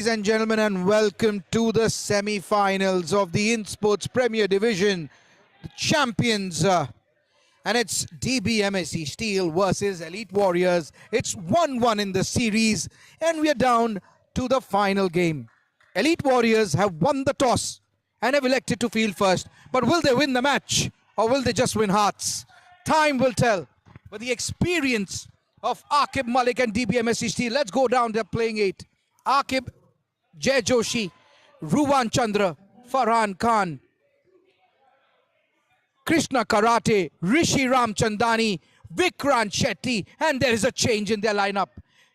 Ladies and gentlemen, and welcome to the semi-finals of the Insportz Premier Division. The champions, and it's Dbmsc Steel versus Elite Warriors. It's 1-1 in the series, and we are down to the final game. Elite Warriors have won the toss and have elected to field first. But will they win the match, or will they just win hearts? Time will tell. But the experience of Aqib Malik and Dbmsc Steel. Let's go down. They're playing 8. Aqib, Jay Joshi, Ruwan Chandra, Farhan Khan, Krishna Karate, Rishi Ramchandani, Vikrant Shetty, and there is a change in their lineup.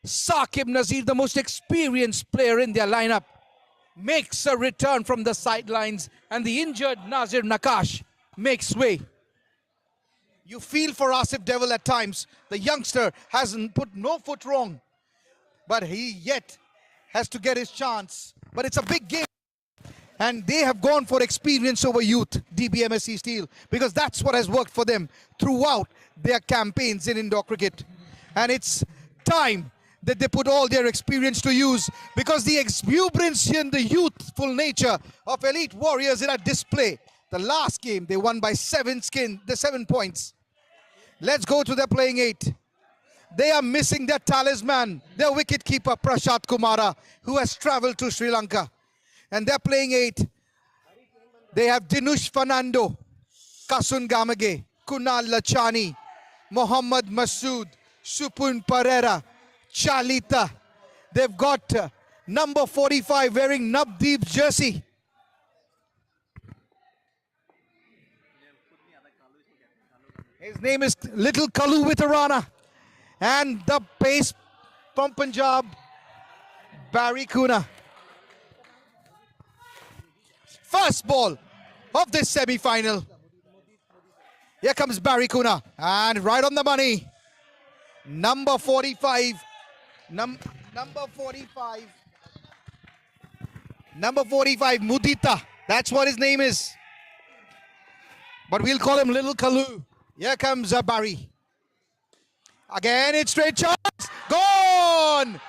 Saqib Nazir, the most experienced player in their lineup, makes a return from the sidelines, and the injured Nazir Nakash makes way. You feel for Asif Devil at times. The youngster hasn't put no foot wrong, but he yet has to get his chance. But it's a big game, and they have gone for experience over youth, Dbmsc Steel, because that's what has worked for them throughout their campaigns in indoor cricket. And it's time that they put all their experience to use, because the exuberance and the youthful nature of Elite Warriors is at display. The last game, they won by 7 points. Let's go to their playing 8. They are missing their talisman, their wicketkeeper Prashant Kumara, who has travelled to Sri Lanka. And they're playing 8. They have Dinush Fernando, Kasun Gamage, Kunal Lachani, Mohammad Masood, Supun Pereira, Chalita. They've got number 45 wearing Navdeep's jersey. His name is Little Kalu Vitarana. And the pace from Punjab, Barry Kuna. First ball of this semi-final. Here comes Barry Kuna, and right on the money. Number 45. Number 45. Number 45, Mudita. That's what his name is. But we'll call him Little Kalu. Here comes Barry. Again, it's straight chance. Gone!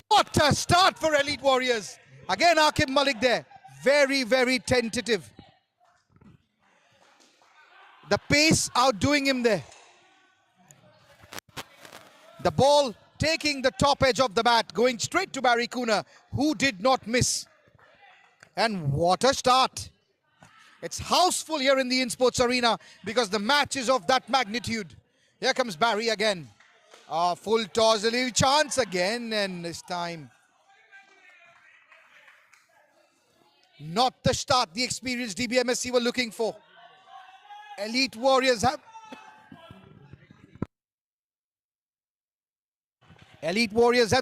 What a start for Elite Warriors. Again, Aqib Malik there. Very, very tentative. The pace outdoing him there. The ball taking the top edge of the bat, going straight to Barry Kuna, who did not miss. And what a start. It's houseful here in the Insportz arena because the match is of that magnitude. Here comes Barry again. Full toss, a little chance again, and this time not the start the experienced Dbmsc were looking for. Elite Warriors have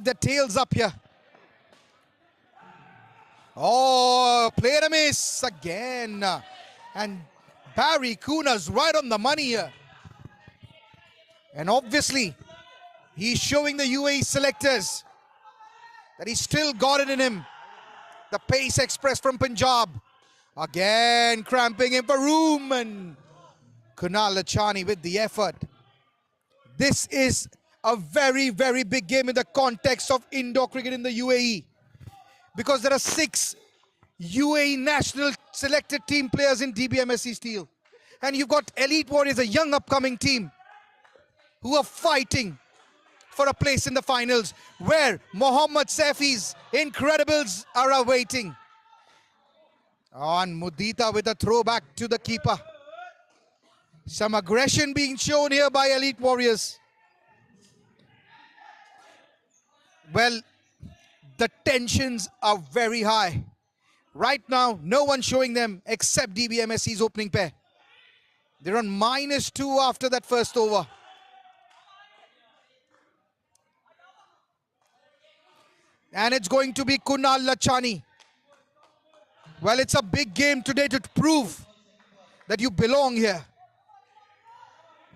their tails up here. Oh, played a miss again. And Barry Kuna's right on the money here. And obviously, he's showing the UAE selectors that he's still got it in him. The pace express from Punjab. Again, cramping in for room. And Kunal Lachani with the effort. This is a very, very big game in the context of indoor cricket in the UAE. Because there are 6 UAE national selected team players in Dbmsc Steel. And you've got Elite Warriors, a young upcoming team, who are fighting for a place in the finals, where Mohammad Saifi's Incredibles are awaiting. On Mudita with a throwback to the keeper. Some aggression being shown here by Elite Warriors. Well, the tensions are very high. Right now, no one showing them except Dbmsc's opening pair. They're on -2 after that first over. And it's going to be Kunal Lachani. Well, it's a big game today to prove that you belong here.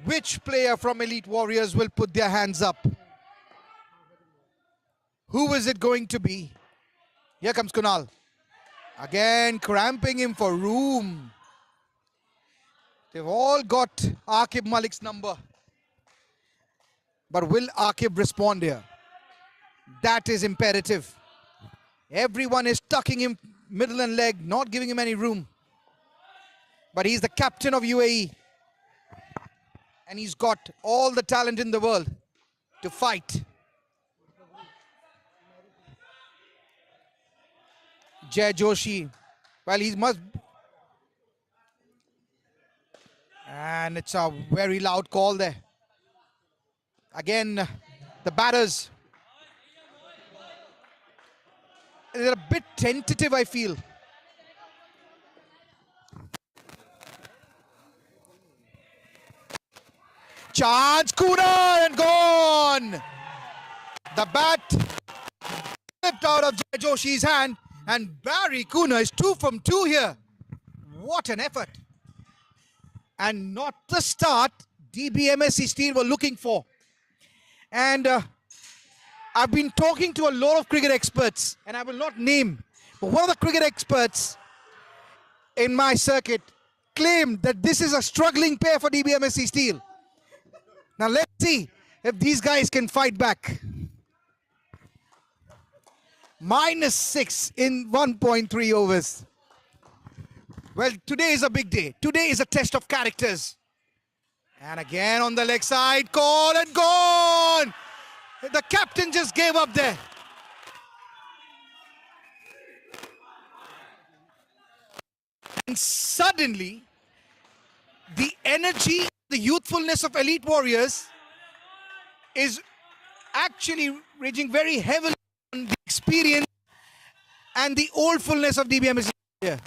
Which player from Elite Warriors will put their hands up? Who is it going to be? Here comes Kunal. Again, cramping him for room. They've all got Aqib Malik's number. But will Aqib respond here? That is imperative. Everyone is tucking him middle and leg, not giving him any room. But he's the captain of UAE. And he's got all the talent in the world to fight. Jay Joshi, well, he must. And it's a very loud call there. Again, the batters. They're a bit tentative, I feel. Chance, Kuna, and gone. The bat slipped out of Jay Joshi's hand, and Barry Kuna is 2 from 2 here. What an effort. And not the start Dbmsc Steel were looking for. And I've been talking to a lot of cricket experts, and I will not name, but one of the cricket experts in my circuit claimed that this is a struggling pair for Dbmsc Steel. Now let's see if these guys can fight back. -6 in 1.3 overs. Well, today is a big day. Today is a test of characters. And again on the leg side, call and gone. The captain just gave up there. And suddenly, the energy, the youthfulness of Elite Warriors is actually raging very heavily on the experience and the oldfulness of Dbmsc here.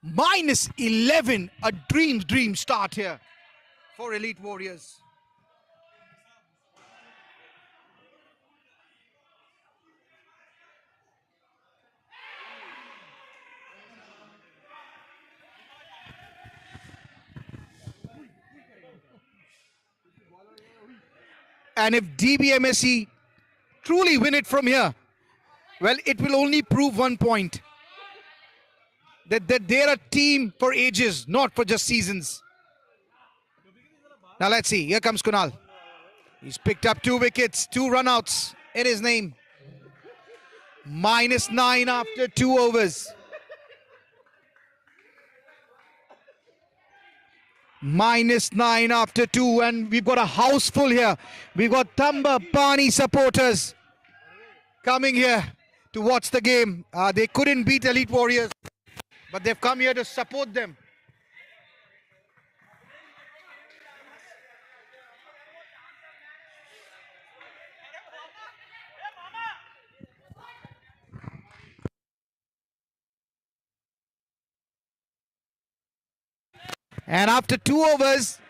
-11, a dream start here for Elite Warriors. And if Dbmsc truly win it from here, well, it will only prove one point. That they're a team for ages, not for just seasons. Now let's see. Here comes Kunal. He's picked up 2 wickets, 2 runouts in his name. -9 after 2 overs. -9 after 2, and we've got a house full here. We've got Tamba Pani supporters coming here to watch the game. They couldn't beat Elite Warriors, but they've come here to support them. And after 2 overs,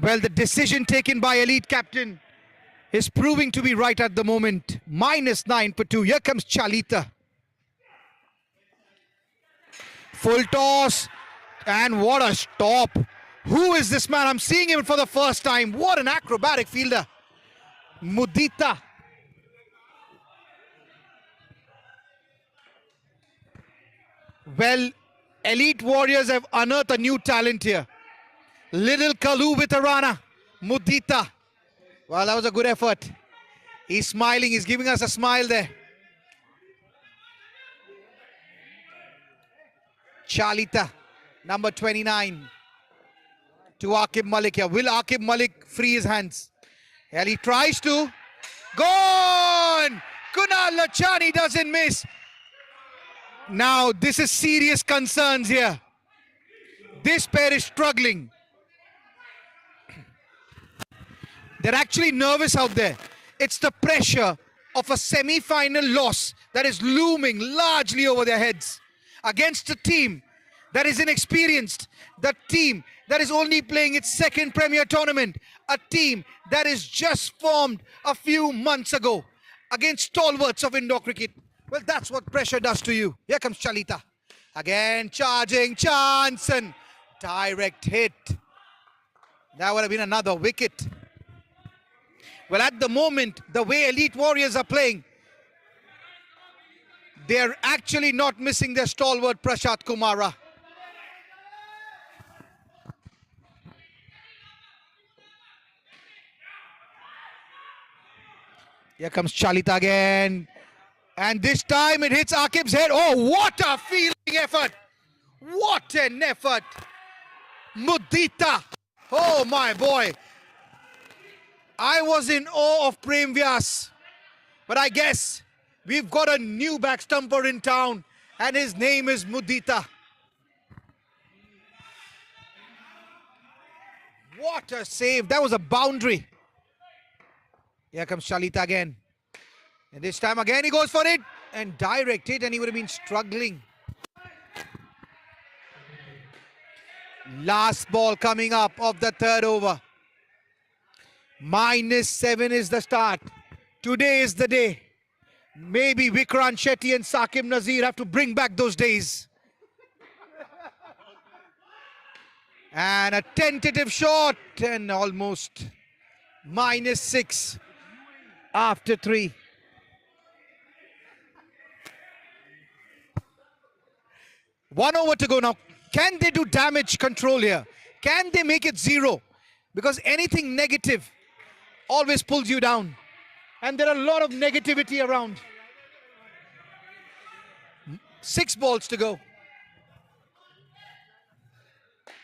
well, the decision taken by Elite captain is proving to be right at the moment. -9 for 2. Here comes Chalita. Full toss, and what a stop. Who is this man? I'm seeing him for the first time. What an acrobatic fielder. Mudita. Well, Elite Warriors have unearthed a new talent here. Little Kalu with a rana. Mudita. Well, that was a good effort. He's smiling. He's giving us a smile there. Chalita, number 29. To Aqib Malik here. Will Aqib Malik free his hands? Well, he tries to. Gone! Kunal Lachani doesn't miss. Now, this is serious concerns here. This pair is struggling. They're actually nervous out there. It's the pressure of a semi-final loss that is looming largely over their heads against a team that is inexperienced, the team that is only playing its 2nd Premier tournament, a team that is just formed a few months ago against stalwarts of indoor cricket. Well, that's what pressure does to you. Here comes Chalita. Again, charging, chance, and direct hit. That would have been another wicket. Well, at the moment, the way Elite Warriors are playing, they're actually not missing their stalwart Prashant Kumara. Here comes Chalita again. And this time it hits Akib's head. Oh, what a fielding effort. What an effort. Mudita. Oh, my boy. I was in awe of Prem Vyas. But I guess we've got a new back stumper in town. And his name is Mudita. What a save. That was a boundary. Here comes Chalita again. And this time again he goes for it. And direct it, and he would have been struggling. Last ball coming up of the third over. -7 is the start. Today is the day. Maybe Vikrant Shetty and Saqib Nazir have to bring back those days. And a tentative shot, and almost -6 after 3. One over to go now. Can they do damage control here? Can they make it 0? Because anything negative always pulls you down. And there are a lot of negativity around. 6 balls to go.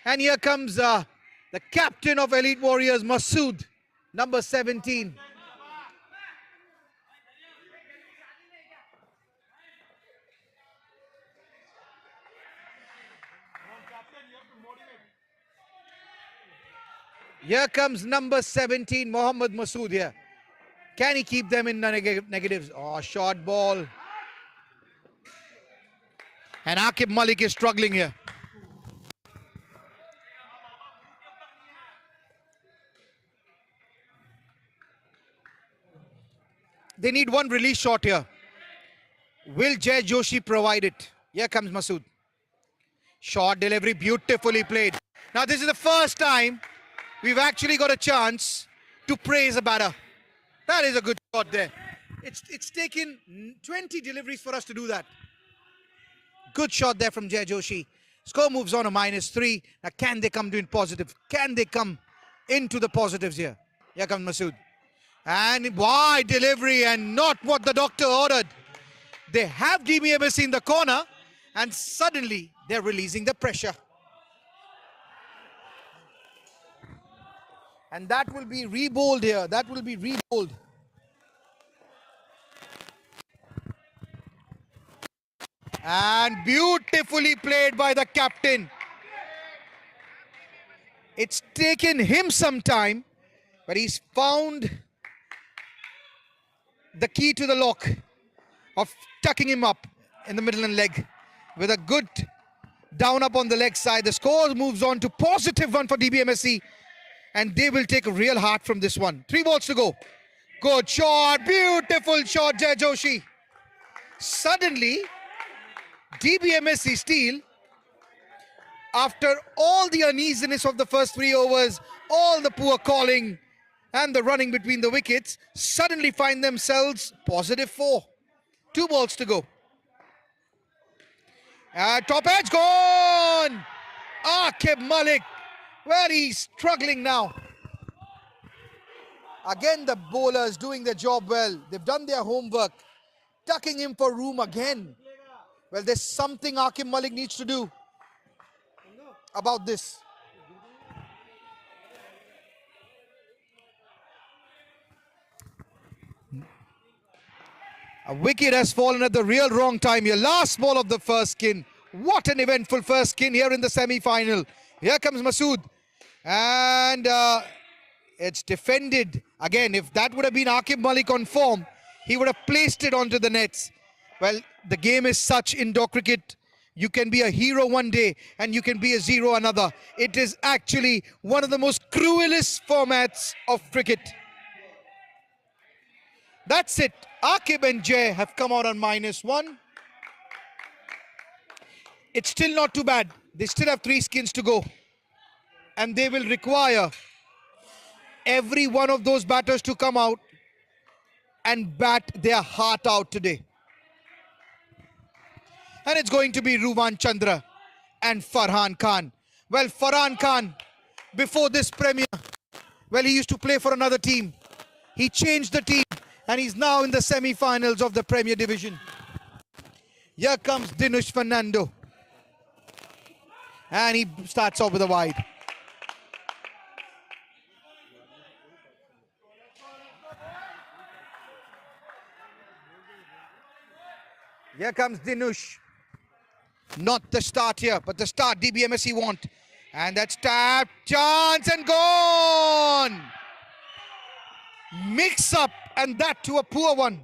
And here comes the captain of Elite Warriors, Masood, number 17. Here comes number 17, Mohammad Masood here. Can he keep them in the negatives? Oh, short ball. And Aqib Malik is struggling here. They need one release shot here. Will Jay Joshi provide it? Here comes Masood. Short delivery, beautifully played. Now this is the first time we've actually got a chance to praise a batter. That is a good shot there. It's taken 20 deliveries for us to do that. Good shot there from Jay Joshi. Score moves on to -3. Now can they come to positive? Can they come into the positives here? Here comes Masood. And wide delivery, and not what the doctor ordered. They have Dbmsc in the corner, and suddenly they're releasing the pressure. And that will be re-bowled here. That will be re-bowled. And beautifully played by the captain. It's taken him some time, but he's found the key to the lock of tucking him up in the middle and leg with a good down up on the leg side. The score moves on to +1 for Dbmsc, and they will take a real heart from this one. 3 balls to go. Good shot, beautiful shot, Jay Joshi. Suddenly, Dbmsc steal, after all the uneasiness of the first 3 overs, all the poor calling and the running between the wickets, suddenly find themselves +4. 2 balls to go. Top edge gone! Aqib Malik, well, he's struggling now. Again, the bowlers doing their job well. They've done their homework. Tucking him for room again. Well, there's something Aqib Malik needs to do about this. A wicket has fallen at the real wrong time here. Last ball of the first skin. What an eventful first skin here in the semi-final. Here comes Masood. And it's defended. Again, if that would have been Aqib Malik on form, he would have placed it onto the nets. Well, the game is such in dog cricket. You can be a hero one day and you can be a 0 another. It is actually one of the most cruelest formats of cricket. That's it. Aqib and Jay have come out on -1. It's still not too bad. They still have 3 skins to go. And they will require every one of those batters to come out and bat their heart out today. And it's going to be Ruwan Chandra and Farhan Khan. Well, Farhan Khan, before this premiere, well, he used to play for another team. He changed the team and he's now in the semi-finals of the Premier Division. Here comes Dinush Fernando, and he starts off with a wide. Here comes Dinush. Not the start here, but the start Dbmsc want. And that's tap, chance and gone! Mix up, and that to a poor one.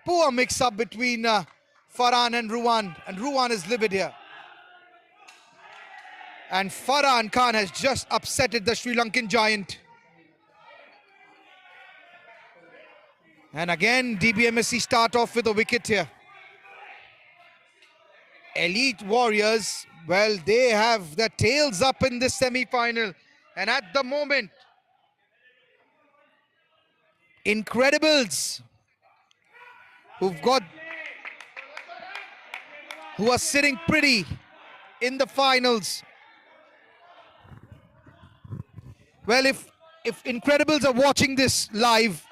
Poor mix up between Farhan and Ruwan. And Ruwan is livid here. And Farhan Khan has just upsetted the Sri Lankan giant. And again, Dbmsc start off with a wicket here. Elite Warriors, well, they have their tails up in this semi-final. And at the moment, Incredibles, who are sitting pretty in the finals. Well, if Incredibles are watching this live,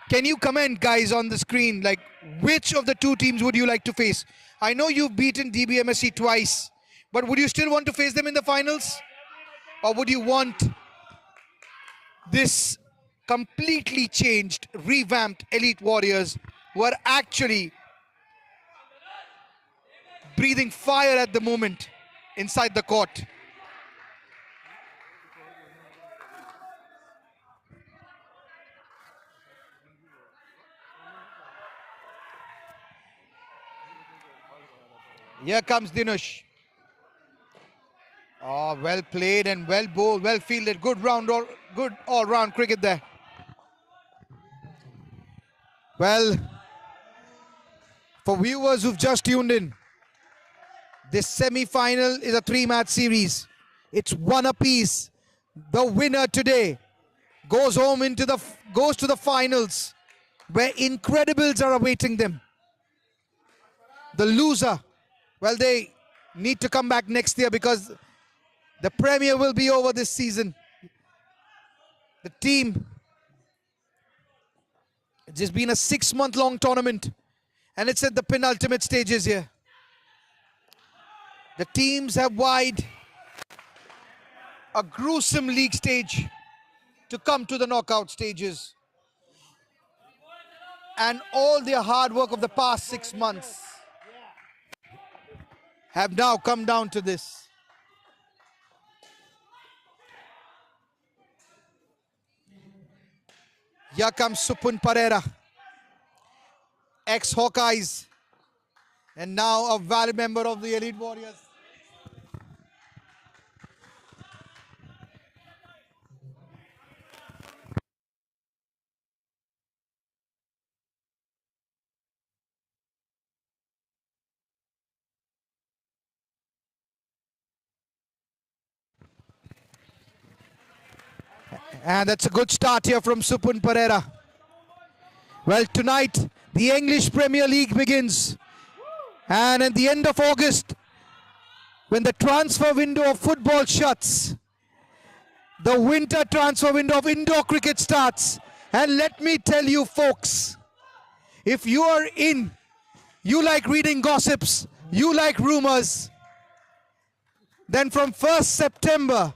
can you comment, guys, on the screen, like, which of the two teams would you like to face? I know you've beaten Dbmsc twice, but would you still want to face them in the finals? Or would you want this completely changed, revamped Elite Warriors who are actually breathing fire at the moment inside the court? Here comes Dinush. Oh, well played and well bowled, well fielded. Good all-round cricket there. Well, for viewers who've just tuned in, this semi-final is a 3-match series. It's one apiece. The winner today goes to the finals, where Incredibles are awaiting them. The loser, well, they need to come back next year because the Premier will be over this season. The team, it's just been a 6-month-long tournament, and it's at the penultimate stages here. The teams have wide a gruesome league stage to come to the knockout stages. And all their hard work of the past 6 months have now come down to this. Here comes Supun Pereira, ex-Hawkeyes, and now a valid member of the Elite Warriors. And that's a good start here from Supun Pereira. Well, tonight, the English Premier League begins. And at the end of August, when the transfer window of football shuts, the winter transfer window of indoor cricket starts. And let me tell you, folks, if you are you like reading gossips, you like rumors, then from 1st September,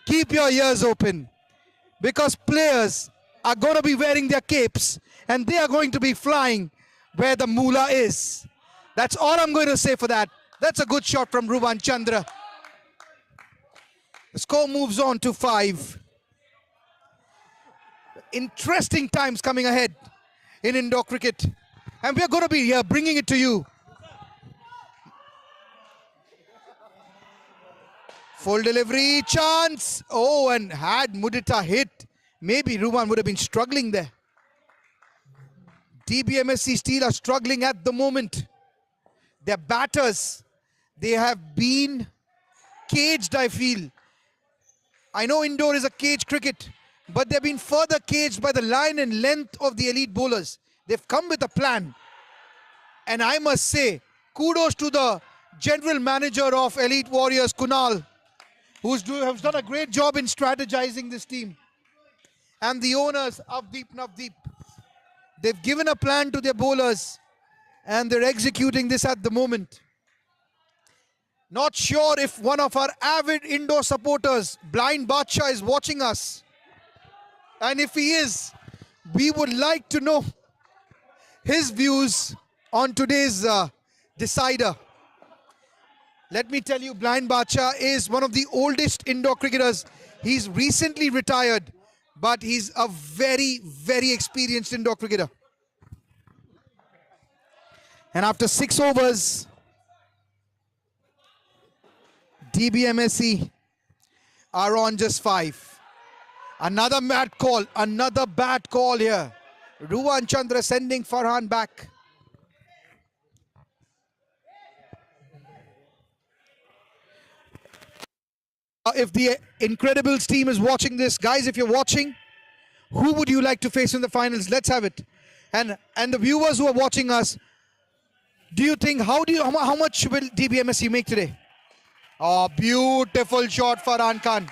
keep your ears open. Because players are going to be wearing their capes and they are going to be flying where the moolah is. That's all I'm going to say for that. That's a good shot from Ruwan Chandra. The score moves on to 5. Interesting times coming ahead in indoor cricket. And we're going to be here bringing it to you. Full delivery, chance. Oh, and had Mudita hit, maybe Ruwan would have been struggling there. Dbmsc Steel are struggling at the moment. Their batters, they have been caged, I feel. I know indoor is a cage cricket, but they've been further caged by the line and length of the elite bowlers. They've come with a plan. And I must say, kudos to the general manager of Elite Warriors, Kunal, who's done a great job in strategizing this team. And the owners, Avdeep Navdeep. They've given a plan to their bowlers and they're executing this at the moment. Not sure if one of our avid indoor supporters, Blind Bacha, is watching us. And if he is, we would like to know his views on today's decider. Let me tell you, Blind Bacha is one of the oldest indoor cricketers. He's recently retired, but he's a very, very experienced indoor cricketer. And after 6 overs, Dbmsc are on just 5. Another bad call here. Ruwan Chandra sending Farhan back. If the Incredibles team is watching this, guys, if you're watching, who would you like to face in the finals? Let's have it. And the viewers who are watching us, do you think, how much will Dbmsc make today? Oh, beautiful shot, Farhan Khan.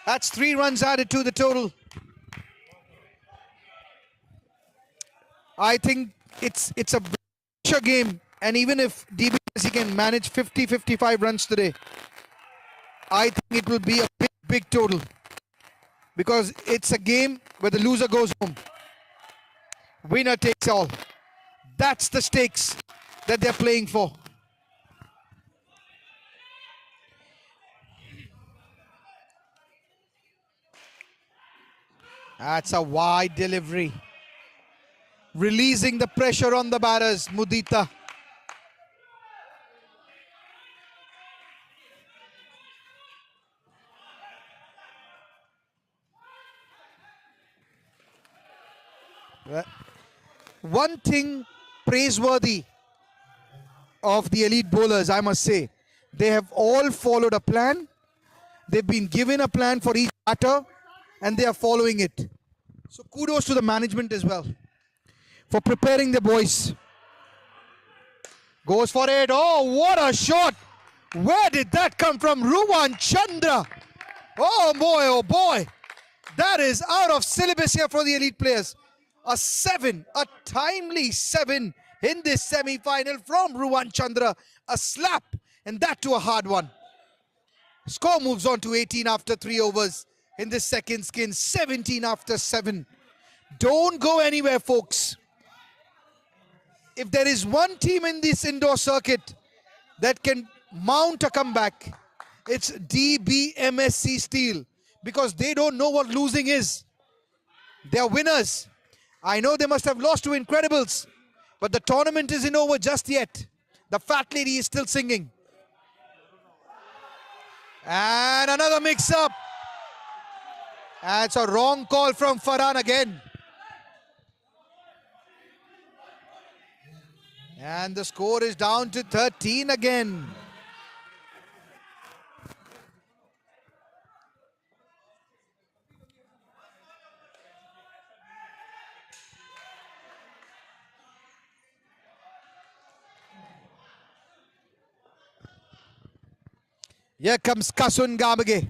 That's 3 runs added to the total. I think it's a pressure game, and even if Dbmsc can manage 50-55 runs today, I think it will be a big total, because it's a game where the loser goes home. Winner takes all. That's the stakes that they're playing for. That's a wide delivery. Releasing the pressure on the batters, Mudita. One thing praiseworthy of the elite bowlers, I must say, they have all followed a plan. They've been given a plan for each batter, and they are following it. So kudos to the management as well for preparing the boys. Goes for it. Oh, what a shot! Where did that come from? Ruwan Chandra. Oh boy, oh boy. That is out of syllabus here for the elite players. A 7, a timely 7 in this semi-final from Ruwan Chandra. A slap, and that to a hard one. Score moves on to 18 after 3 overs in this second skin. 17 after 7. Don't go anywhere, folks. If there is one team in this indoor circuit that can mount a comeback, it's Dbmsc Steel, because they don't know what losing is. They are winners. I know they must have lost to Incredibles, but the tournament isn't over just yet. The fat lady is still singing. And another mix-up. That's a wrong call from Farhan again. And the score is down to 13 again. Here comes Kasun Gamage.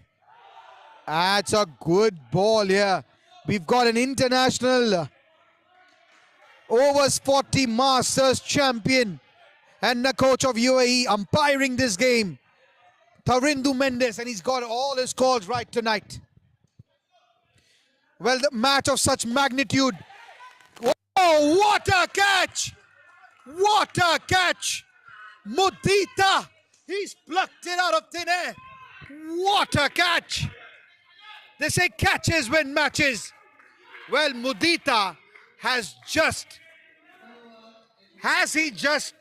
That's a good ball here. We've got an international overs 40 Masters champion and the coach of UAE umpiring this game, Tarindu Mendes, and he's got all his calls right tonight. Well, the match of such magnitude. Oh, what a catch! What a catch! Mudita! He's plucked it out of thin air. What a catch! They say catches win matches. Well, Mudita has he just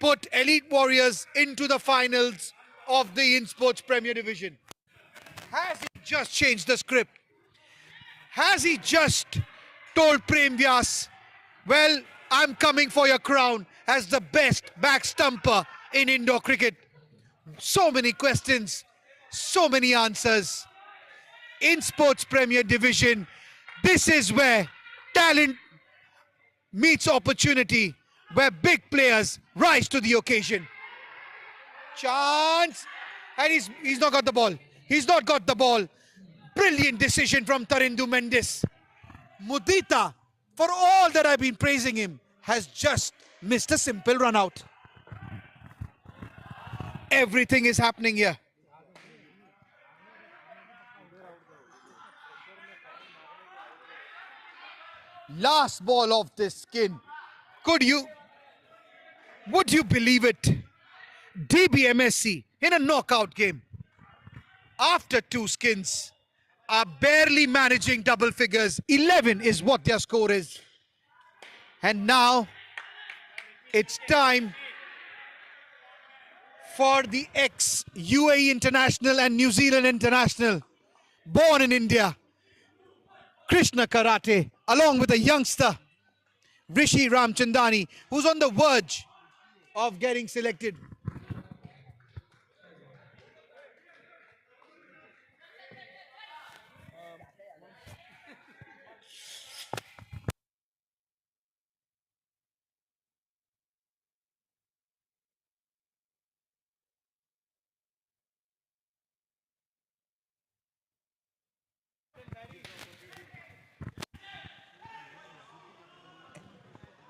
put Elite Warriors into the finals of the Insportz Premier Division? Has he just changed the script? Has he just told Prem Vyas, well, I'm coming for your crown as the best back stumper in indoor cricket? So many questions, so many answers. Insportz Premier Division, this is where talent meets opportunity, where big players rise to the occasion. Chance, and he's not got the ball. He's not got the ball. Brilliant decision from Tarindu Mendes. Mudita for all that I've been praising him, has just missed a simple run out. Everything is happening here. Last ball of this skin. Would you believe it? Dbmsc in a knockout game, after 2 skins, are barely managing double figures. 11 is what their score is. And now it's time for the ex-UAE international and New Zealand international, born in India, Krishna Karate, along with a youngster, Rishi Ramchandani, who's on the verge of getting selected.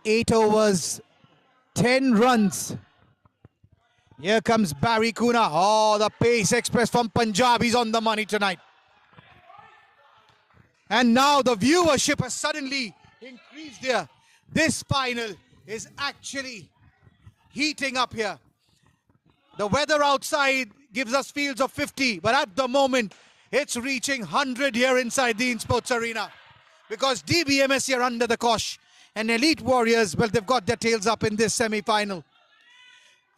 Eight overs, 10 runs. Here comes Barry Kuna. Oh, the pace express from Punjab. He's on the money tonight. And now the viewership has suddenly increased here. This final is actually heating up here. The weather outside gives us fields of 50, but at the moment, it's reaching 100 here inside the Insportz arena. Because Dbmsc are under the cosh. And Elite Warriors, well, they've got their tails up in this semi-final.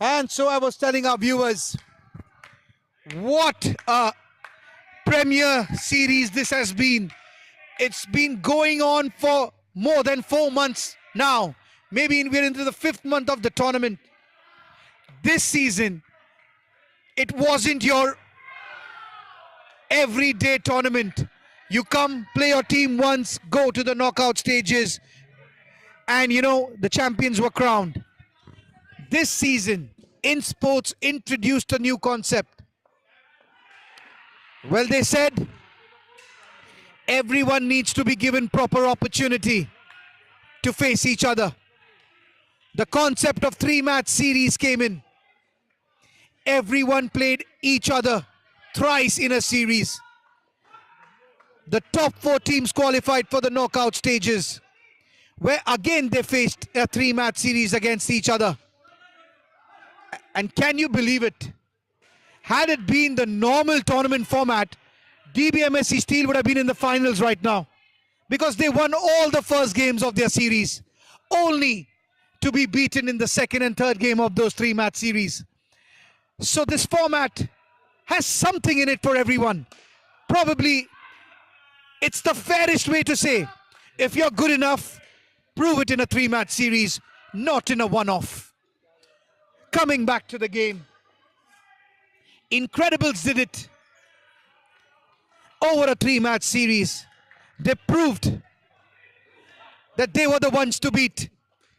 And so I was telling our viewers, what a premier series this has been. It's been going on for more than 4 months now. Maybe we're into the 5th month of the tournament. This season, it wasn't your everyday tournament. You come, play your team once, go to the knockout stages, and you know, the champions were crowned. This season, Insportz introduced a new concept. Well, they said everyone needs to be given proper opportunity to face each other. The concept of 3-match series came in. Everyone played each other thrice in a series. The top 4 teams qualified for the knockout stages, where again they faced a 3-match series against each other. And can you believe it? Had it been the normal tournament format, Dbmsc Steel would have been in the finals right now, because they won all the first games of their series, only to be beaten in the 2nd and 3rd game of those 3-match series. So this format has something in it for everyone. Probably it's the fairest way to say, if you're good enough, prove it in a 3-match series, not in a one-off. Coming back to the game, Incredibles did it over a 3-match series. They proved that they were the ones to beat,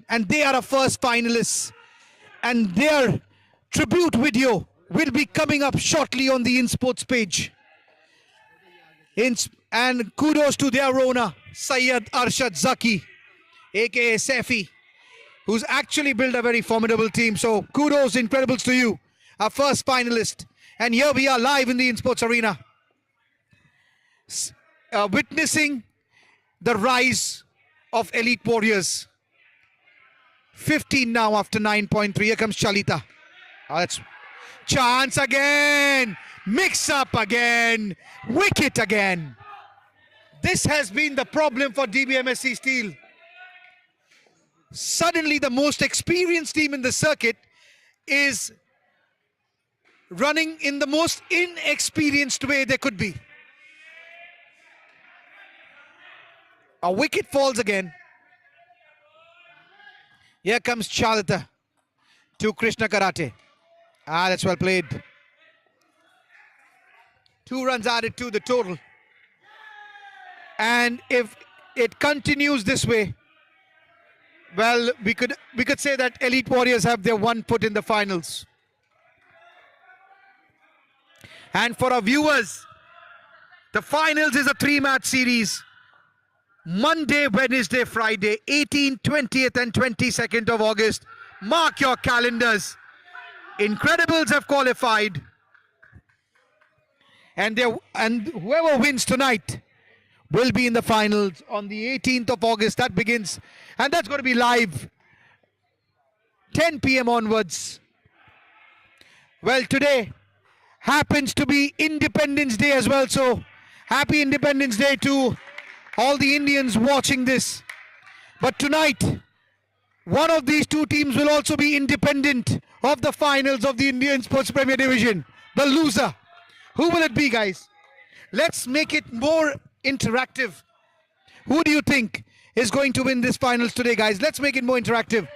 and they are our first finalists. And their tribute video will be coming up shortly on the Insportz page. And kudos to their owner, Syed Arshad Zaki, aka Safi, who's actually built a very formidable team. So kudos, Incredibles, to you, our first finalist. And here we are live in the Insportz arena, witnessing the rise of Elite Warriors. 15 now after 9.3. Here comes Chalita. Oh, that's chance again. Mix up again. Wicket again. This has been the problem for Dbmsc Steel. Suddenly the most experienced team in the circuit is running in the most inexperienced way they could be. A wicket falls again. Here comes Chalita to Krishna Karate. That's well played. 2 runs added to the total. And if it continues this way, well, we could say that Elite Warriors have their 1 foot in the finals. And for our viewers, the finals is a 3-match series. Monday, Wednesday, Friday, 18th, 20th and 22nd of August. Mark your calendars. Incredibles have qualified. And whoever wins tonight will be in the finals on the 18th of August. That begins, and that's going to be live 10 p.m. onwards. Well, today happens to be Independence Day as well, so happy Independence Day to all the Indians watching this. But tonight, one of these two teams will also be independent of the finals of the Indian Sports Premier Division. The loser. Who will it be, guys? Let's make it more interactive. Who do you think is going to win this finals today, guys? Let's make it more interactive.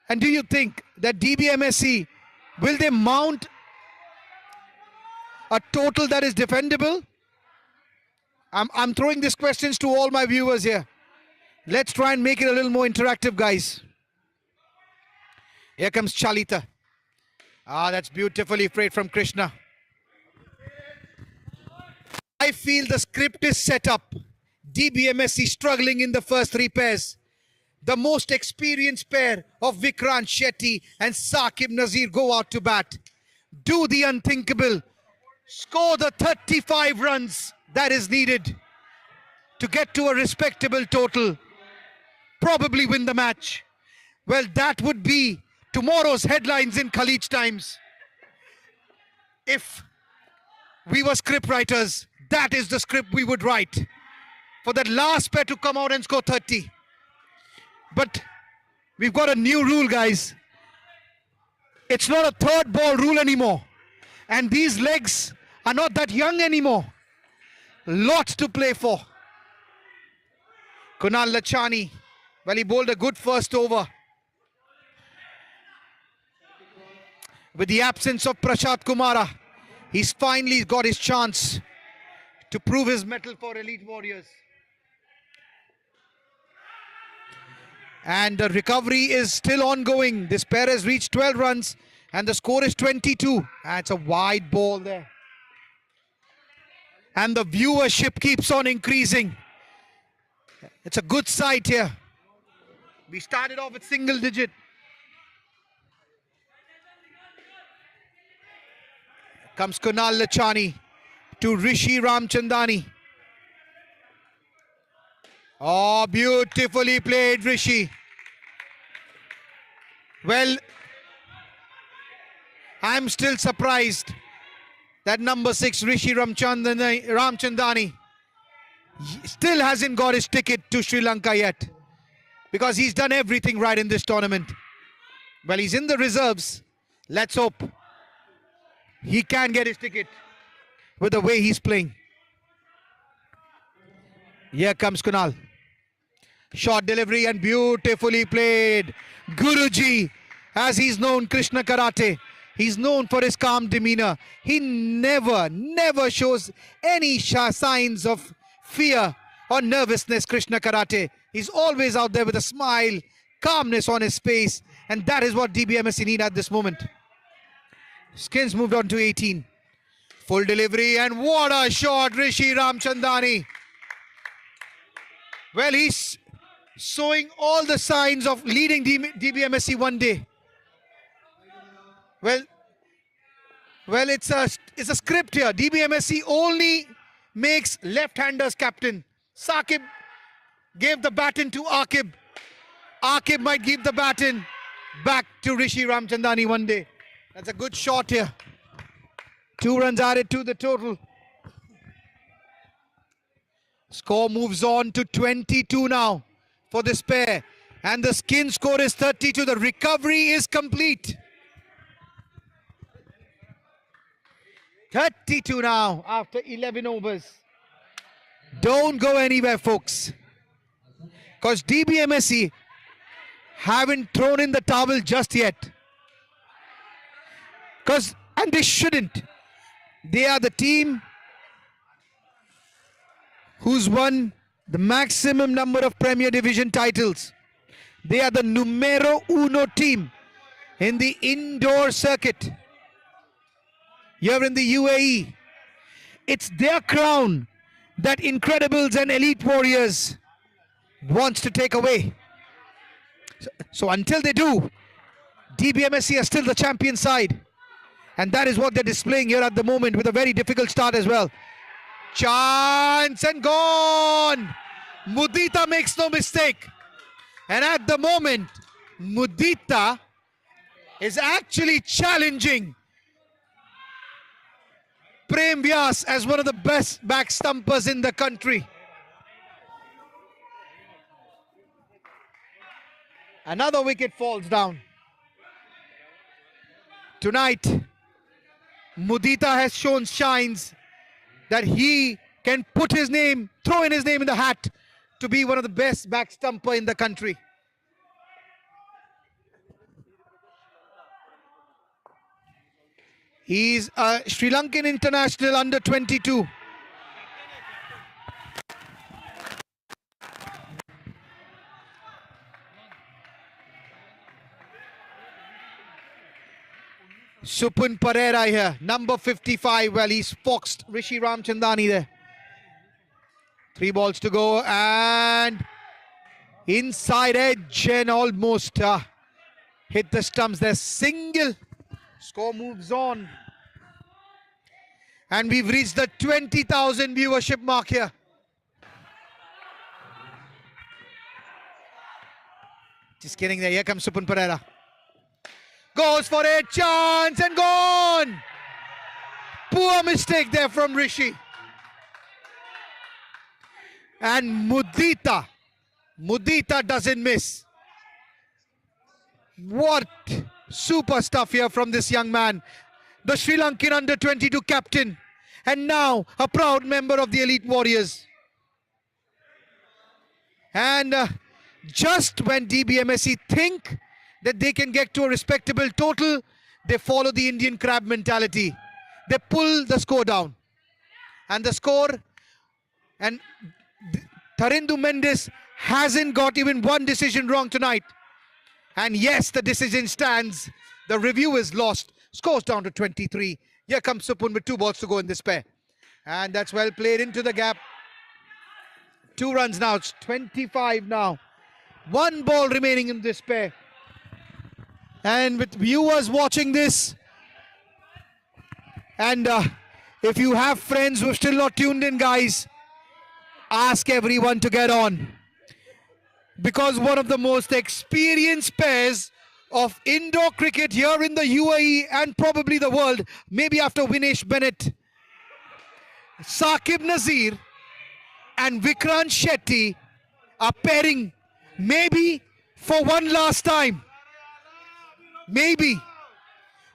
And do you think that Dbmsc, will they mount a total that is defendable? I'm throwing these questions to all my viewers here. Let's try and make it a little more interactive, guys. Here comes Chalita. That's beautifully played from Krishna. I feel the script is set up. Dbmsc struggling in the first three pairs. The most experienced pair of Vikrant Shetty and Saqib Nazir go out to bat. Do the unthinkable. Score the 35 runs that is needed to get to a respectable total. Probably win the match. Well, that would be tomorrow's headlines in Khalij Times. If we were script writers, that is the script we would write. For that last pair to come out and score 30. But we've got a new rule, guys. It's not a third ball rule anymore. And these legs are not that young anymore. Lots to play for. Kunal Lachani, well, he bowled a good first over. With the absence of Prashant Kumara, he's finally got his chance to prove his mettle for Elite Warriors. And the recovery is still ongoing. This pair has reached 12 runs and the score is 22. That's a wide ball there. And the viewership keeps on increasing. It's a good sight here. We started off with single digit. Comes Kunal Lachani to Rishi Ramchandani. Oh, beautifully played, Rishi. Well, I'm still surprised that number 6, Rishi Ramchandani, still hasn't got his ticket to Sri Lanka yet. Because he's done everything right in this tournament. Well, he's in the reserves. Let's hope he can get his ticket with the way he's playing. Here comes Kunal. Short delivery and beautifully played. Guruji, as he's known, Krishna Karate. He's known for his calm demeanor. He never shows any signs of fear or nervousness, Krishna Karate. He's always out there with a smile, calmness on his face. And that is what Dbmsc need at this moment. Skins moved on to 18. Full delivery and what a shot, Rishi Ramchandani. Well, he's showing all the signs of leading Dbmsc one day. Well, it's a script here. Dbmsc only makes left-handers captain. Saqib gave the baton to Aqib. Aqib might give the baton back to Rishi Ramchandani one day. That's a good shot here. 2 runs added to the total. Score moves on to 22 now for this pair. And the skin score is 32. The recovery is complete. 32 now after 11 overs. Don't go anywhere, folks. Because Dbmsc haven't thrown in the towel just yet. And they shouldn't. They are the team who's won the maximum number of Premier Division titles. They are the numero uno team in the indoor circuit here in the UAE. It's their crown that Incredibles and Elite Warriors wants to take away. So until they do, Dbmsc are still the champion side. And that is what they're displaying here at the moment with a very difficult start as well. Chance and gone! Mudita makes no mistake. And at the moment, Mudita is actually challenging Prem Vyas as one of the best back stumpers in the country. Another wicket falls down. Tonight, Mudita has shown shines that he can put his name, throw in his name in the hat to be one of the best back stumper in the country. He's a Sri Lankan international under 22. Supun Pereira here, number 55. Well, he's foxed Rishi Ramchandani there. 3 balls to go and inside edge and almost hit the stumps there. Single. Score moves on. And we've reached the 20,000 viewership mark here. Just kidding there. Here comes Supun Pereira. Goes for a chance and gone. Poor mistake there from Rishi. And Mudita doesn't miss. What super stuff here from this young man. The Sri Lankan under 22 captain. And now a proud member of the Elite Warriors. And just when Dbmsc think that they can get to a respectable total, they follow the Indian crab mentality. They pull the score down. And the score, and Tharindu Mendes hasn't got even one decision wrong tonight. And yes, the decision stands. The review is lost. Scores down to 23. Here comes Supun with 2 balls to go in this pair. And that's well played into the gap. 2 runs now. It's 25 now. 1 ball remaining in this pair. And with viewers watching this, and if you have friends who are still not tuned in, guys, ask everyone to get on. Because one of the most experienced pairs of indoor cricket here in the UAE and probably the world, maybe after Vinesh Bennett, Saqib Nazir and Vikrant Shetty are pairing maybe for one last time. Maybe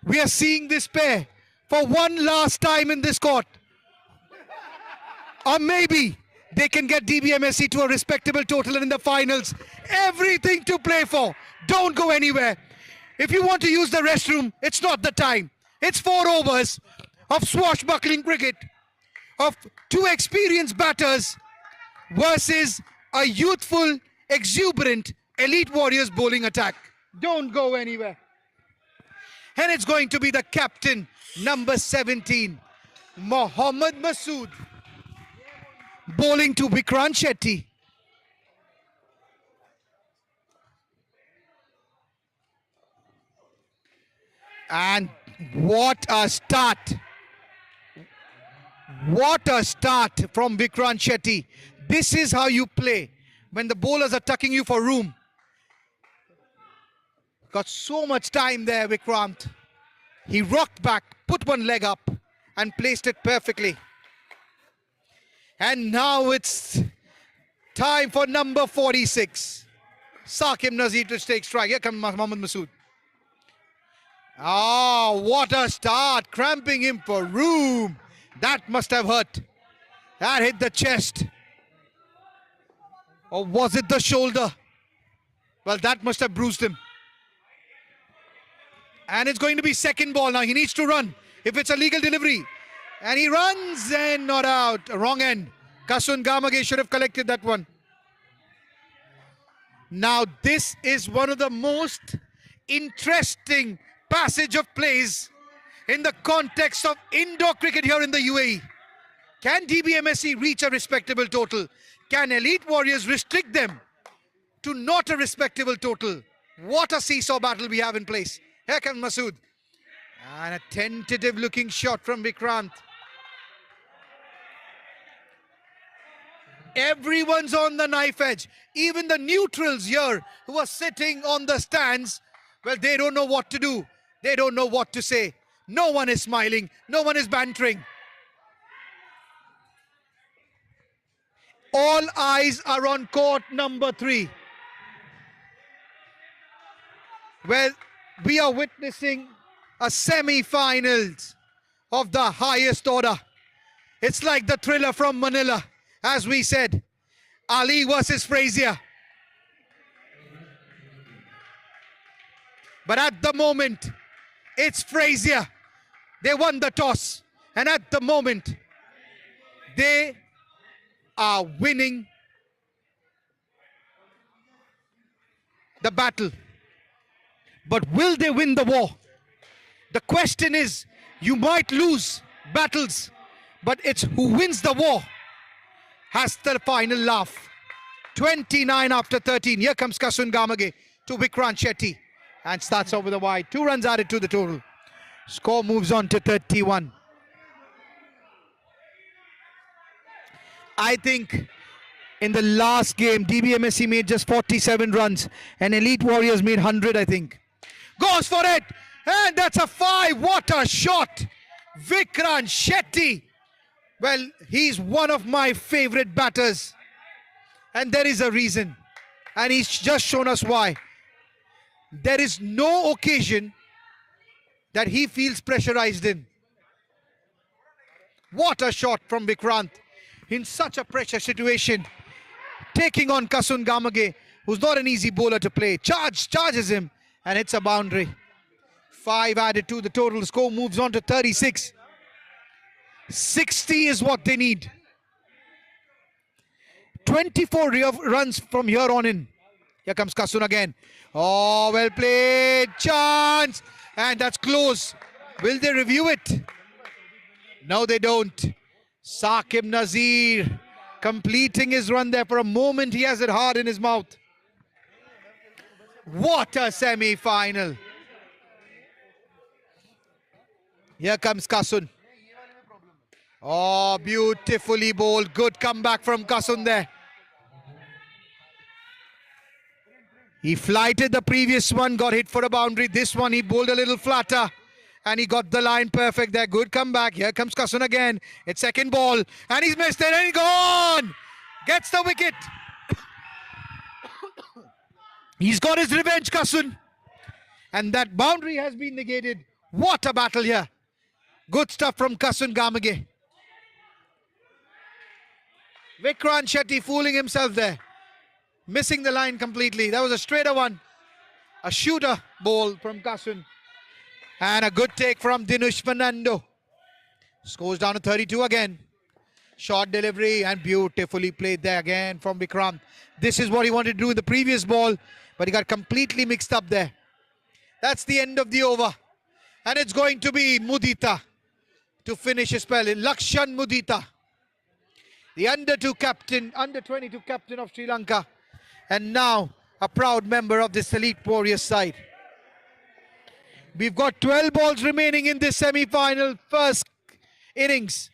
we are seeing this pair for one last time in this court. Or maybe they can get Dbmsc to a respectable total in the finals. Everything to play for. Don't go anywhere. If you want to use the restroom, it's not the time. It's 4 overs of swashbuckling cricket of 2 experienced batters versus a youthful, exuberant Elite Warriors bowling attack. Don't go anywhere. And it's going to be the captain, number 17, Mohammad Masood, bowling to Vikrant Shetty. And what a start. What a start from Vikrant Shetty. This is how you play when the bowlers are tucking you for room. Got so much time there, Vikrant. He rocked back, put one leg up and placed it perfectly. And now it's time for number 46. Saqib Nazir to take strike. Here comes Mohammad Masood. Oh, what a start. Cramping him for room. That must have hurt. That hit the chest. Or was it the shoulder? Well, that must have bruised him. And it's going to be second ball now. He needs to run if it's a legal delivery. And he runs and not out. Wrong end. Kasun Gamage should have collected that one. Now this is one of the most interesting passage of plays in the context of indoor cricket here in the UAE. Can Dbmsc reach a respectable total? Can Elite Warriors restrict them to not a respectable total? What a seesaw battle we have in place. Here comes Masood. And a tentative looking shot from Vikrant. Everyone's on the knife edge. Even the neutrals here who are sitting on the stands, well, they don't know what to do. They don't know what to say. No one is smiling. No one is bantering. All eyes are on court number 3. Well, we are witnessing a semi-finals of the highest order. It's like the thriller from Manila, as we said. Ali versus Frazier. But at the moment, it's Frazier. They won the toss. And at the moment, they are winning the battle. But will they win the war? The question is, you might lose battles, but it's who wins the war has the final laugh. 29 after 13. Here comes Kasun Gamage to Vikrant Shetty and starts over the wide. 2 runs added to the total. Score moves on to 31. I think in the last game, Dbmsc made just 47 runs and Elite Warriors made 100, I think. Goes for it! And that's a 5. What a shot! Vikrant Shetty. Well, he's one of my favorite batters. And there is a reason. And he's just shown us why. There is no occasion that he feels pressurized in. What a shot from Vikrant in such a pressure situation. Taking on Kasun Gamage, who's not an easy bowler to play. Charges him and hits a boundary. 5 added to the total. Score moves on to 36. 60 is what they need. 24 runs from here on in. Here comes Kasun again. Oh, well played. Chance. And that's close. Will they review it? No, they don't. Saqib Nazir completing his run there. For a moment, he has it hard in his mouth. What a semi-final. Here comes Kasun. Oh, beautifully bowled. Good comeback from Kasun there. He flighted the previous one, got hit for a boundary. This one, he bowled a little flatter. And he got the line perfect there. Good comeback. Here comes Kasun again. It's second ball. And he's missed it and he's gone. Gets the wicket. He's got his revenge, Kasun. And that boundary has been negated. What a battle here. Good stuff from Kasun Gamage. Vikrant Shetty fooling himself there. Missing the line completely. That was a straighter one. A shooter ball from Kasun. And a good take from Dinesh Fernando. Scores down to 32 again. Short delivery and beautifully played there again from Vikrant. This is what he wanted to do in the previous ball, but he got completely mixed up there. That's the end of the over. And it's going to be Mudita to finish his spell. Lakshan Mudita, the under-22 captain of Sri Lanka. And now a proud member of this Elite Warriors side. We've got 12 balls remaining in this semi-final first innings.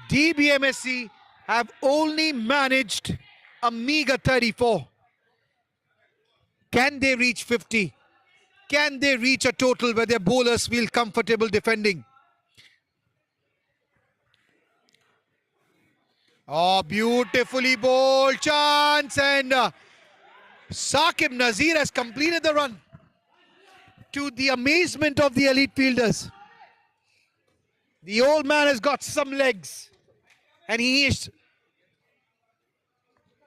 Dbmsc have only managed a meager 34. Can they reach 50? Can they reach a total where their bowlers feel comfortable defending? Oh, beautifully bowled. Chance, and Saqib Nazir has completed the run, to the amazement of the elite fielders. The old man has got some legs and he is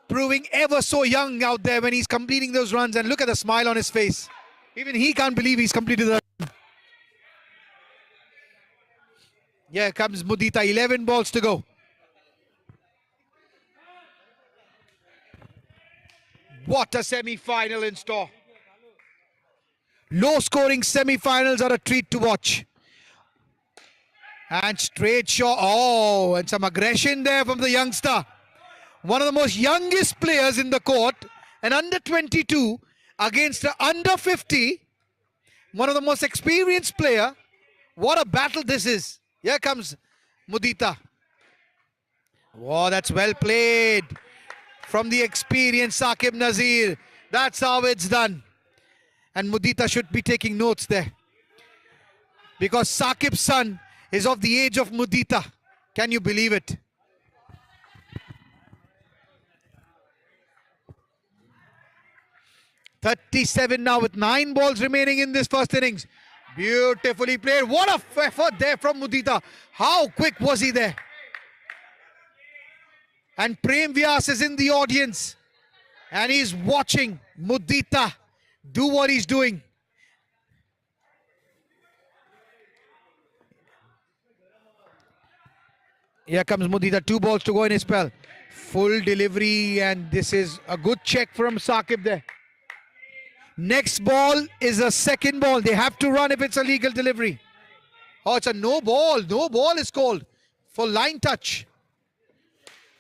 proving ever so young out there when he's completing those runs. And look at the smile on his face. Even he can't believe he's completed the run. Here comes Mudita, 11 balls to go. What a semi-final in store. Low-scoring semi-finals are a treat to watch. And straight shot. Oh, and some aggression there from the youngster. One of the most youngest players in the court, an under 22 against an under 50. One of the most experienced player. What a battle this is. Here comes Mudita. Oh, that's well played from the experienced Saqib Nazir. That's how it's done. And Mudita should be taking notes there, because Saqib's son is of the age of Mudita. Can you believe it? .37 now with 9 balls remaining in this first innings. Beautifully played. What a effort there from Mudita. How quick was he there? And Prem Vyas is in the audience and he's watching Mudita do what he's doing. Here comes Mudita, 2 balls to go in his spell. Full delivery, and this is a good check from Saqib there. Next ball is a second ball. They have to run if it's a legal delivery. Oh, it's a no ball. No ball is called for line touch.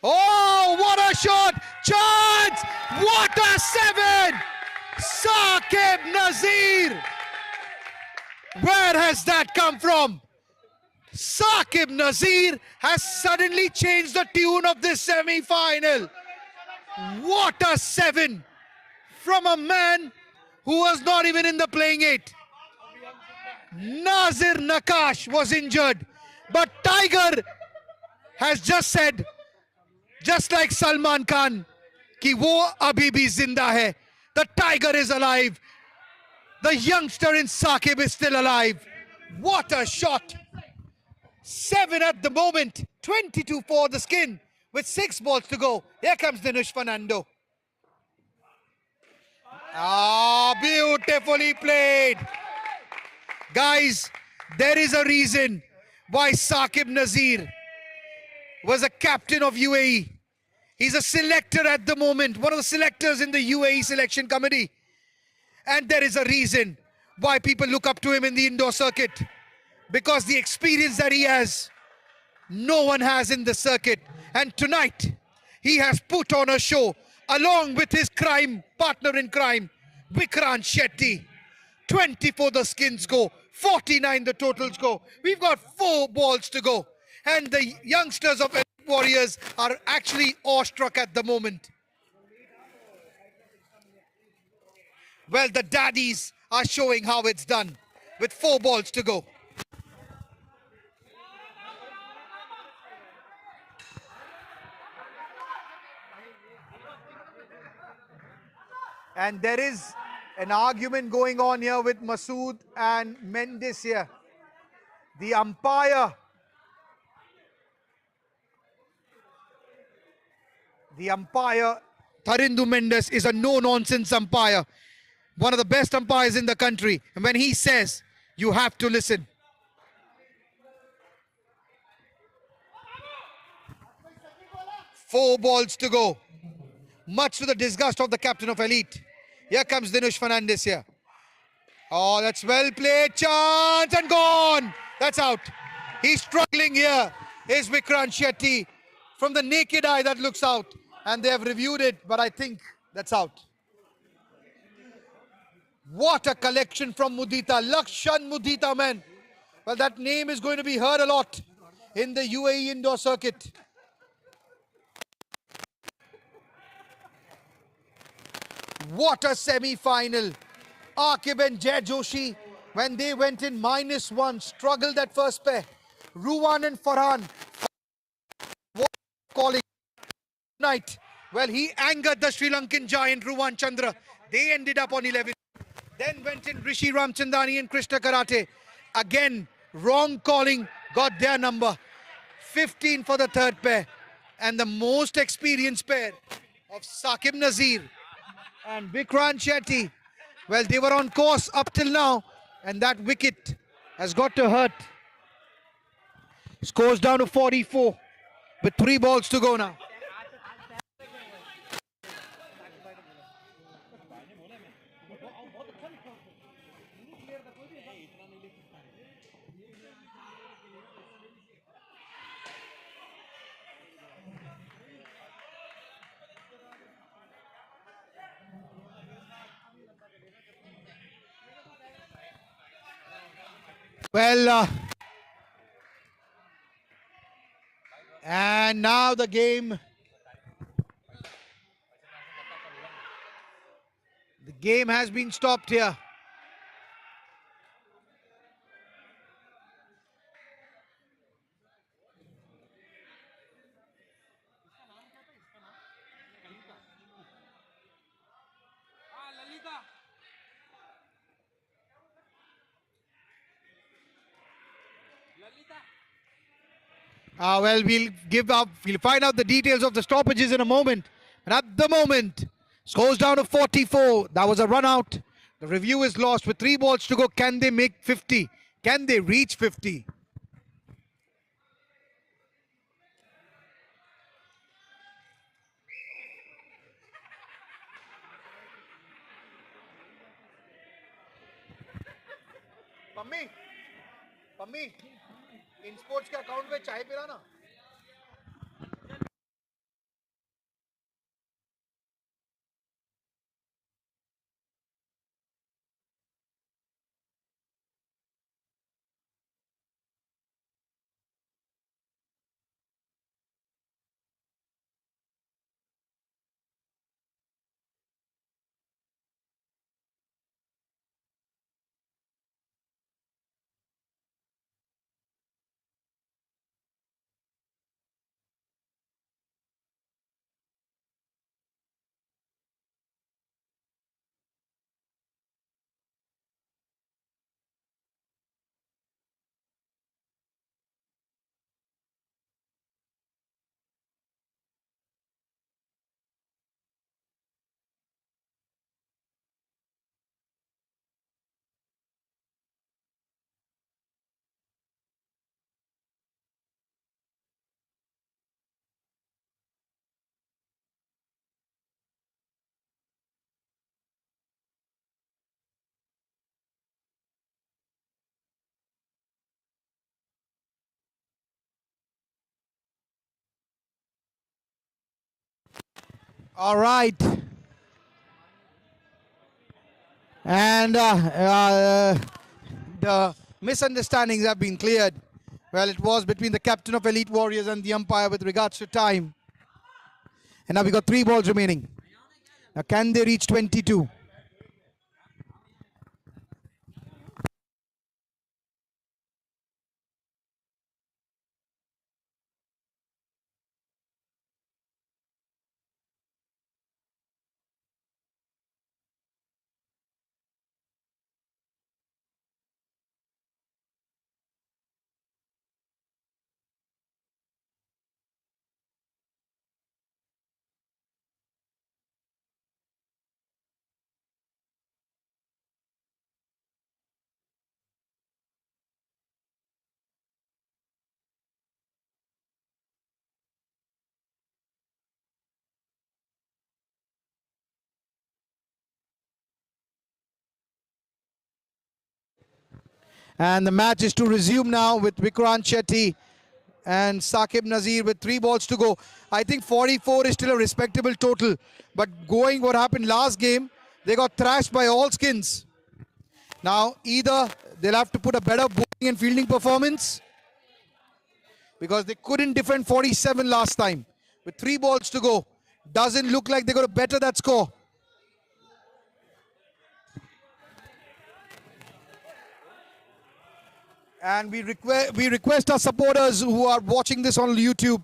Oh, what a shot! Chance! What a 7! Saqib Nazir! Where has that come from? Saqib Nazir has suddenly changed the tune of this semi-final. What a 7 from a man who was not even in the playing 8. Nazir Nakash was injured, but Tiger has just said, just like Salman Khan, ki wo abhi bhi zinda hai. The Tiger is alive. The youngster in Saqib is still alive. What a shot. 7 at the moment, 22 for the skin with 6 balls to go. Here comes Dinesh Fernando. Ah, beautifully played. Guys, there is a reason why Saqib Nazir was a captain of UAE. He's a selector at the moment, one of the selectors in the UAE selection committee. And there is a reason why people look up to him in the indoor circuit. Because the experience that he has, no one has in the circuit. And tonight, he has put on a show along with his partner in crime, Vikrant Shetty. 24 the skins go, 49 the totals go. We've got 4 balls to go. And the youngsters of Warriors are actually awestruck at the moment. Well, the daddies are showing how it's done with 4 balls to go. And there is an argument going on here with Masood and Mendes here. The umpire, Tarindu Mendes, is a no-nonsense umpire. One of the best umpires in the country. And when he says, you have to listen. Four balls to go. Much to the disgust of the captain of Elite. Here comes Dinesh Fernandez here. Oh, that's well played. Chance and gone. That's out. He's struggling here. Here's Vikrant Shetty. From the naked eye, that looks out. And they have reviewed it, but I think that's out. What a collection from Mudita. Lakshan Mudita, man. Well, that name is going to be heard a lot in the UAE indoor circuit. What a semi-final. Aqib and Jay Joshi, when they went in -1, struggled at first pair. Ruwan and Farhan, what calling night. Well, he angered the Sri Lankan giant Ruwan Chandra. They ended up on 11. Then went in Rishi Ramchandani and Krishna Karate. Again, wrong calling, got their number. 15 for the third pair. And the most experienced pair of Saqib Nazir and Vikrant Shetty. Well, they were on course up till now, and that wicket has got to hurt. Scores down to 44 with 3 balls to go now. Well, and now the game has been stopped here. Well, we'll find out the details of the stoppages in a moment. And at the moment, scores down to 44. That was a run out. The review is lost with 3 balls to go. Can they make 50? Can they reach 50? Mummy mummy इनस्पोर्ट्स के account में चाय पिला ना. All right. And the misunderstandings have been cleared. Well, it was between the captain of Elite Warriors and the umpire with regards to time. And now we got 3 balls remaining. Now can they reach 22? And the match is to resume now with Vikrant Shetty and Saqib Nazir with 3 balls to go. I think 44 is still a respectable total. But going what happened last game, they got thrashed by all skins. Now either they'll have to put a better bowling and fielding performance, because they couldn't defend 47 last time. With 3 balls to go, doesn't look like they're going to better that score. And we request our supporters who are watching this on YouTube,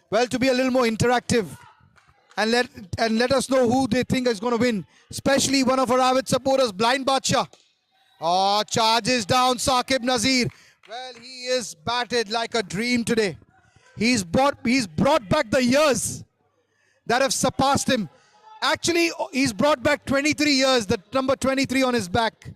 well, to be a little more interactive and let us know who they think is going to win. Especially one of our avid supporters, Blind Badsha. Oh, charges down Saqib Nazir. Well, he is batted like a dream today. He's brought back the years that have surpassed him. Actually, he's brought back 23 years, the number 23 on his back.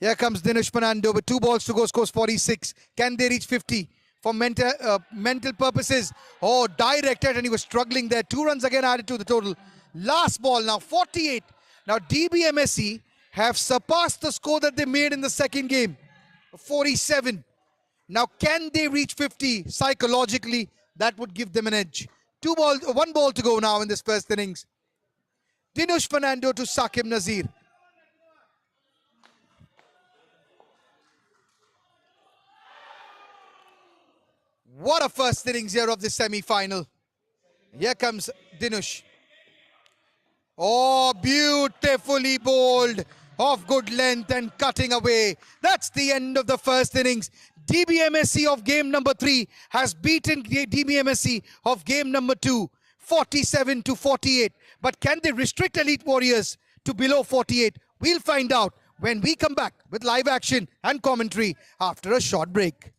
Here comes Dinesh Fernando with 2 balls to go, scores 46. Can they reach 50 for mental purposes? Oh, directed, and he was struggling there. 2 runs again added to the total. Last ball now, 48. Now Dbmsc have surpassed the score that they made in the second game, 47. Now can they reach 50? Psychologically, that would give them an edge. 1 ball to go now in this first innings. Dinesh Fernando to Saqib Nazir. What a first innings here of the semi-final. Here comes Dinush. Oh, beautifully bowled, of good length and cutting away. That's the end of the first innings. Dbmsc of game number 3 has beaten Dbmsc of game number 2, 47 to 48. But can they restrict Elite Warriors to below 48? We'll find out when we come back with live action and commentary after a short break.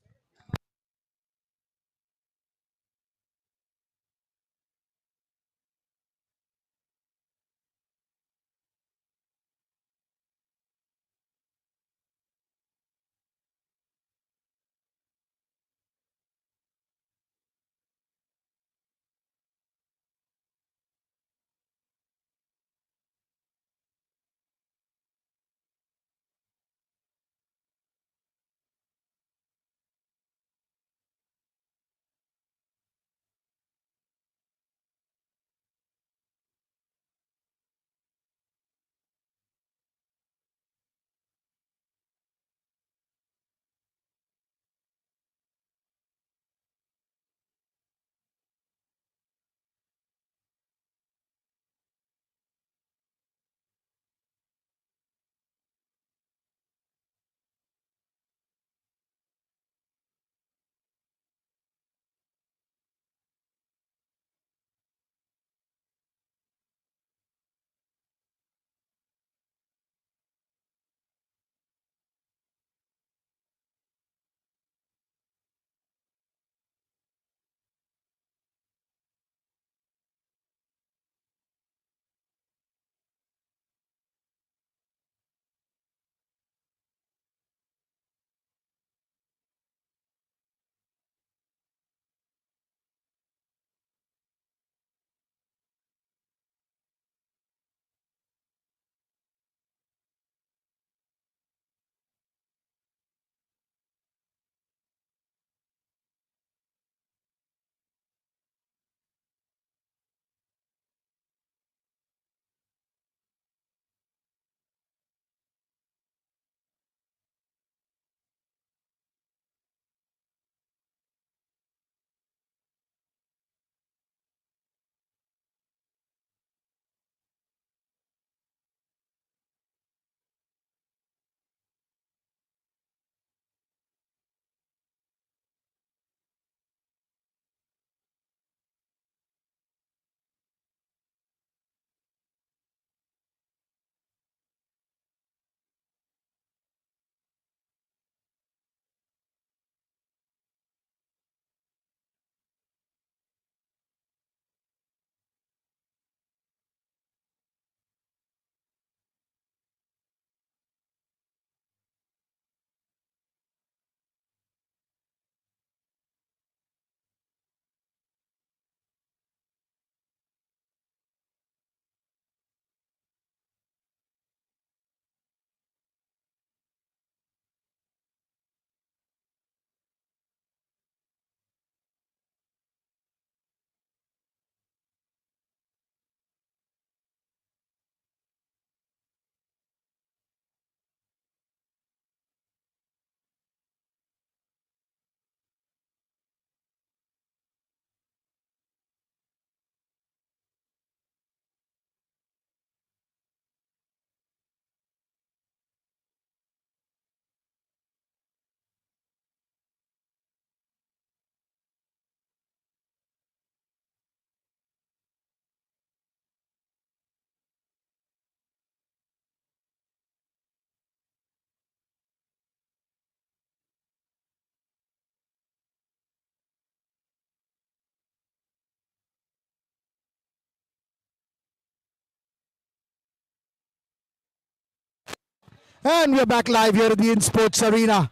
And we're back live here at the Insportz Arena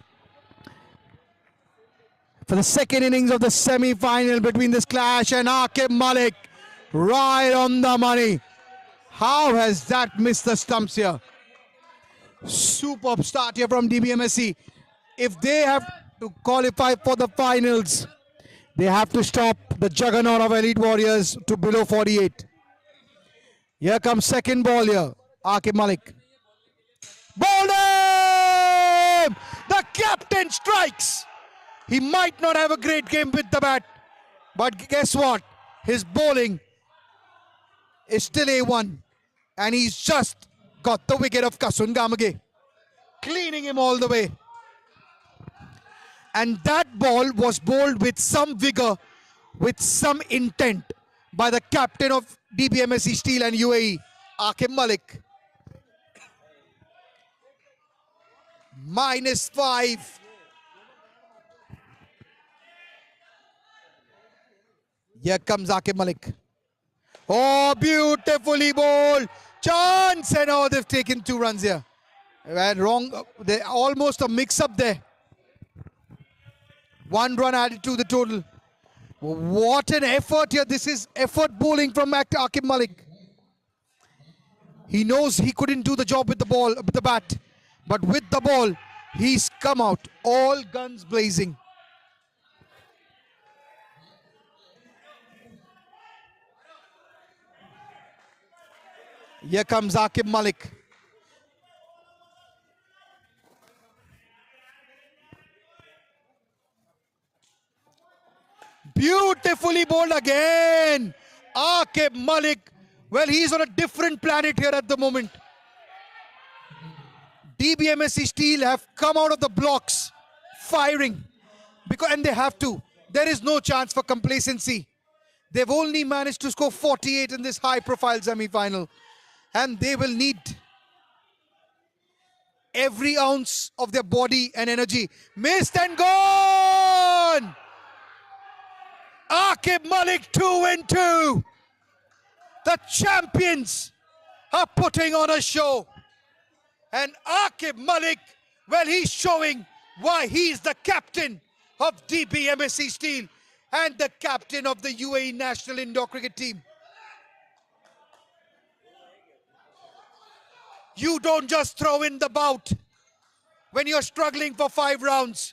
for the second innings of the semi-final between this clash, and Aqib Malik right on the money. How has that missed the stumps here? Superb start here from Dbmsc. If they have to qualify for the finals, they have to stop the juggernaut of Elite Warriors to below 48. Here comes second ball here. Aqib Malik. Bowled him! The captain strikes! He might not have a great game with the bat, but guess what? His bowling is still A1, and he's just got the wicket of Kasun Gamage, cleaning him all the way. And that ball was bowled with some vigor, with some intent by the captain of Dbmsc Steel and UAE, Aqib Malik. -5. Here comes Aqib Malik. Oh, beautifully bowled. Chance, and oh, they've taken 2 runs here. And wrong, they almost a mix-up there. 1 run added to the total. What an effort here. This is effort bowling from Aqib Malik. He knows he couldn't do the job with the ball, with the bat. But with the ball, he's come out all guns blazing. Here comes Aqib Malik. Beautifully bowled again. Aqib Malik. Well, he's on a different planet here at the moment. Dbmsc Steel have come out of the blocks firing, and they have to. There is no chance for complacency. They've only managed to score 48 in this high-profile semi-final, and they will need every ounce of their body and energy. Missed and gone! Aqib Malik 2-2. The champions are putting on a show. And Aqib Malik, well, he's showing why he's the captain of Dbmsc Steel and the captain of the UAE national indoor cricket team. You don't just throw in the bout when you're struggling for 5 rounds.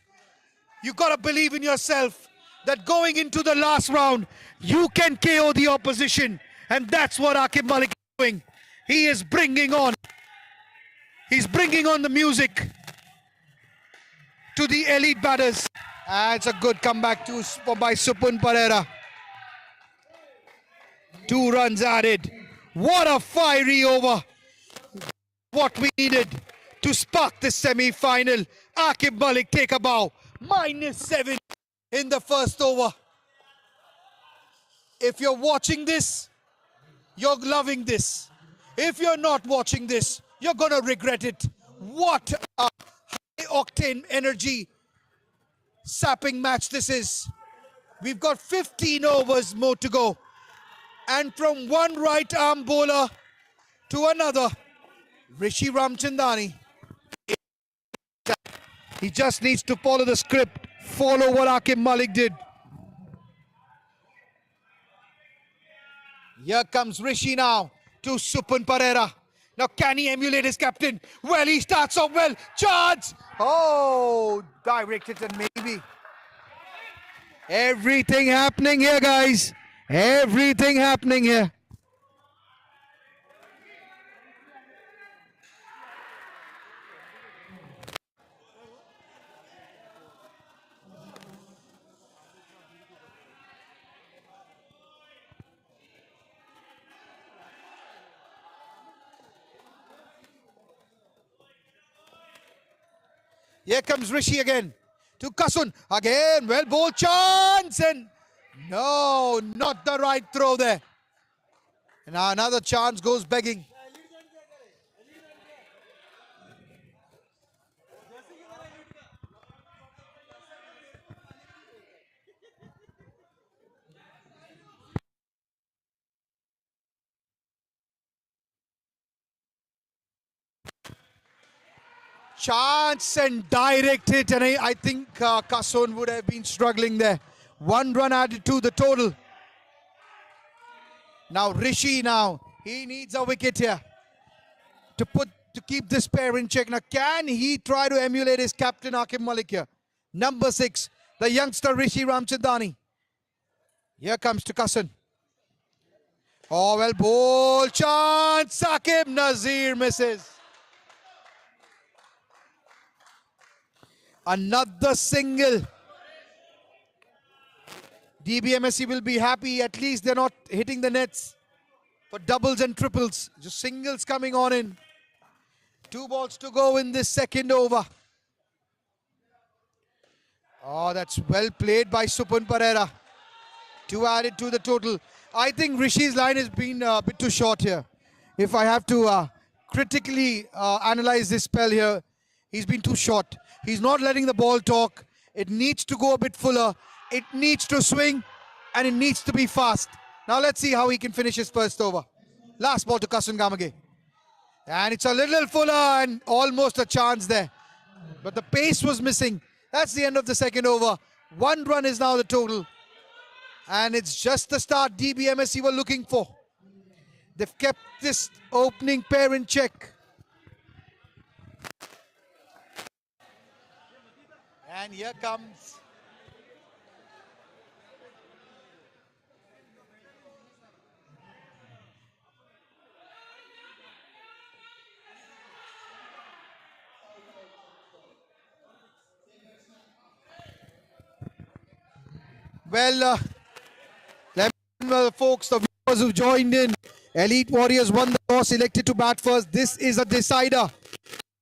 You gotta believe in yourself that going into the last round, you can KO the opposition. And that's what Aqib Malik is doing. He is bringing on. He's bringing on the music to the elite batters. And it's a good comeback by Supun Pereira. 2 runs added. What a fiery over. What we needed to spark the semi-final. Aqib Malik take a bow. -7 in the first over. If you're watching this, you're loving this. If you're not watching this, you're gonna regret it. What a high-octane energy sapping match this is. We've got 15 overs more to go. And from one right arm bowler to another, Rishi Ramchandani. He just needs to follow the script, follow what Aqib Malik did. Here comes Rishi now to Supun Pereira. Now can he emulate his captain? Well, he starts off well. Chance! Oh, directed and maybe. Everything happening here, guys. Everything happening here. Here comes Rishi again to Kasun. Again, well bowled, chance, and no, not the right throw there. Now another chance goes begging. Chance and direct hit, and I think Kasun would have been struggling there. 1 run added to the total. Now Rishi he needs a wicket here to keep this pair in check. Now can he try to emulate his captain Aqib Malik here? Number 6, the youngster Rishi Ramchandani. Here comes to Kasun. Oh, well bowled, chance, Saqib Nazir misses. Another single DBMSC will be happy. At least they're not hitting the nets for doubles and triples. Just singles coming on in. 2 balls to go in this second over. Oh, that's well played by Supun Pereira. 2 added to the total. I think Rishi's line has been a bit too short here. If I have to critically analyze this spell here, he's been too short. He's not letting the ball talk. It needs to go a bit fuller. It needs to swing, and it needs to be fast. Now let's see how he can finish his first over. Last ball to Kasun Gamage. And it's a little fuller and almost a chance there. But the pace was missing. That's the end of the second over. 1 run is now the total. And it's just the start DBMSC were looking for. They've kept this opening pair in check. And here comes well, let me know, folks, the viewers who joined in. Elite Warriors won the toss, elected to bat first. This is a decider.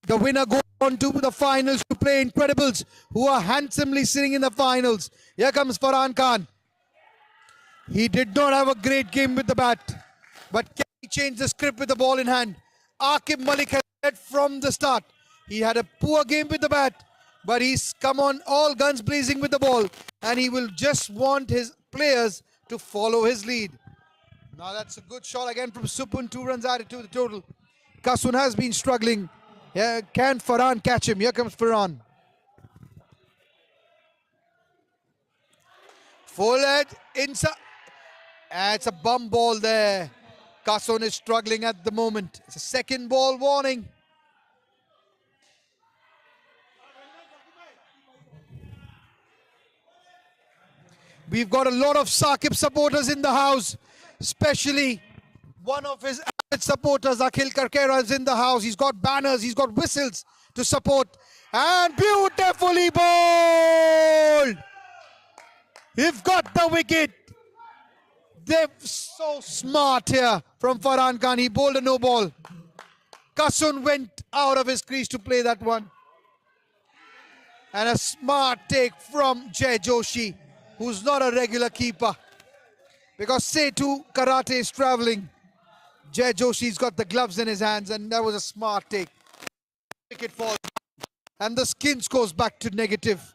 The winner goes on to the finals to play Incredibles, who are handsomely sitting in the finals. Here comes Farhan Khan. He did not have a great game with the bat, but can he change the script with the ball in hand? Aqib Malik has led from the start. He had a poor game with the bat, but he's come on all guns blazing with the ball, and he will just want his players to follow his lead. Now that's a good shot again from Supun. 2 runs added to the total. Kasun has been struggling. Yeah, can Farhan catch him? Here comes Farhan. Full head inside. It's a bum ball there. Kasun is struggling at the moment. It's a second ball warning. We've got a lot of Saqib supporters in the house, especially one of his avid supporters, Akhil Karkera, is in the house. He's got banners, he's got whistles to support. And beautifully bowled! He've got the wicket. They're so smart here from Farhan Khan. He bowled a no ball. Kasun went out of his crease to play that one. And a smart take from Jay Joshi, who's not a regular keeper. Because Setu Karate is traveling. Jay Joshi's got the gloves in his hands, and that was a smart take. Wicket falls. And the skins goes back to negative.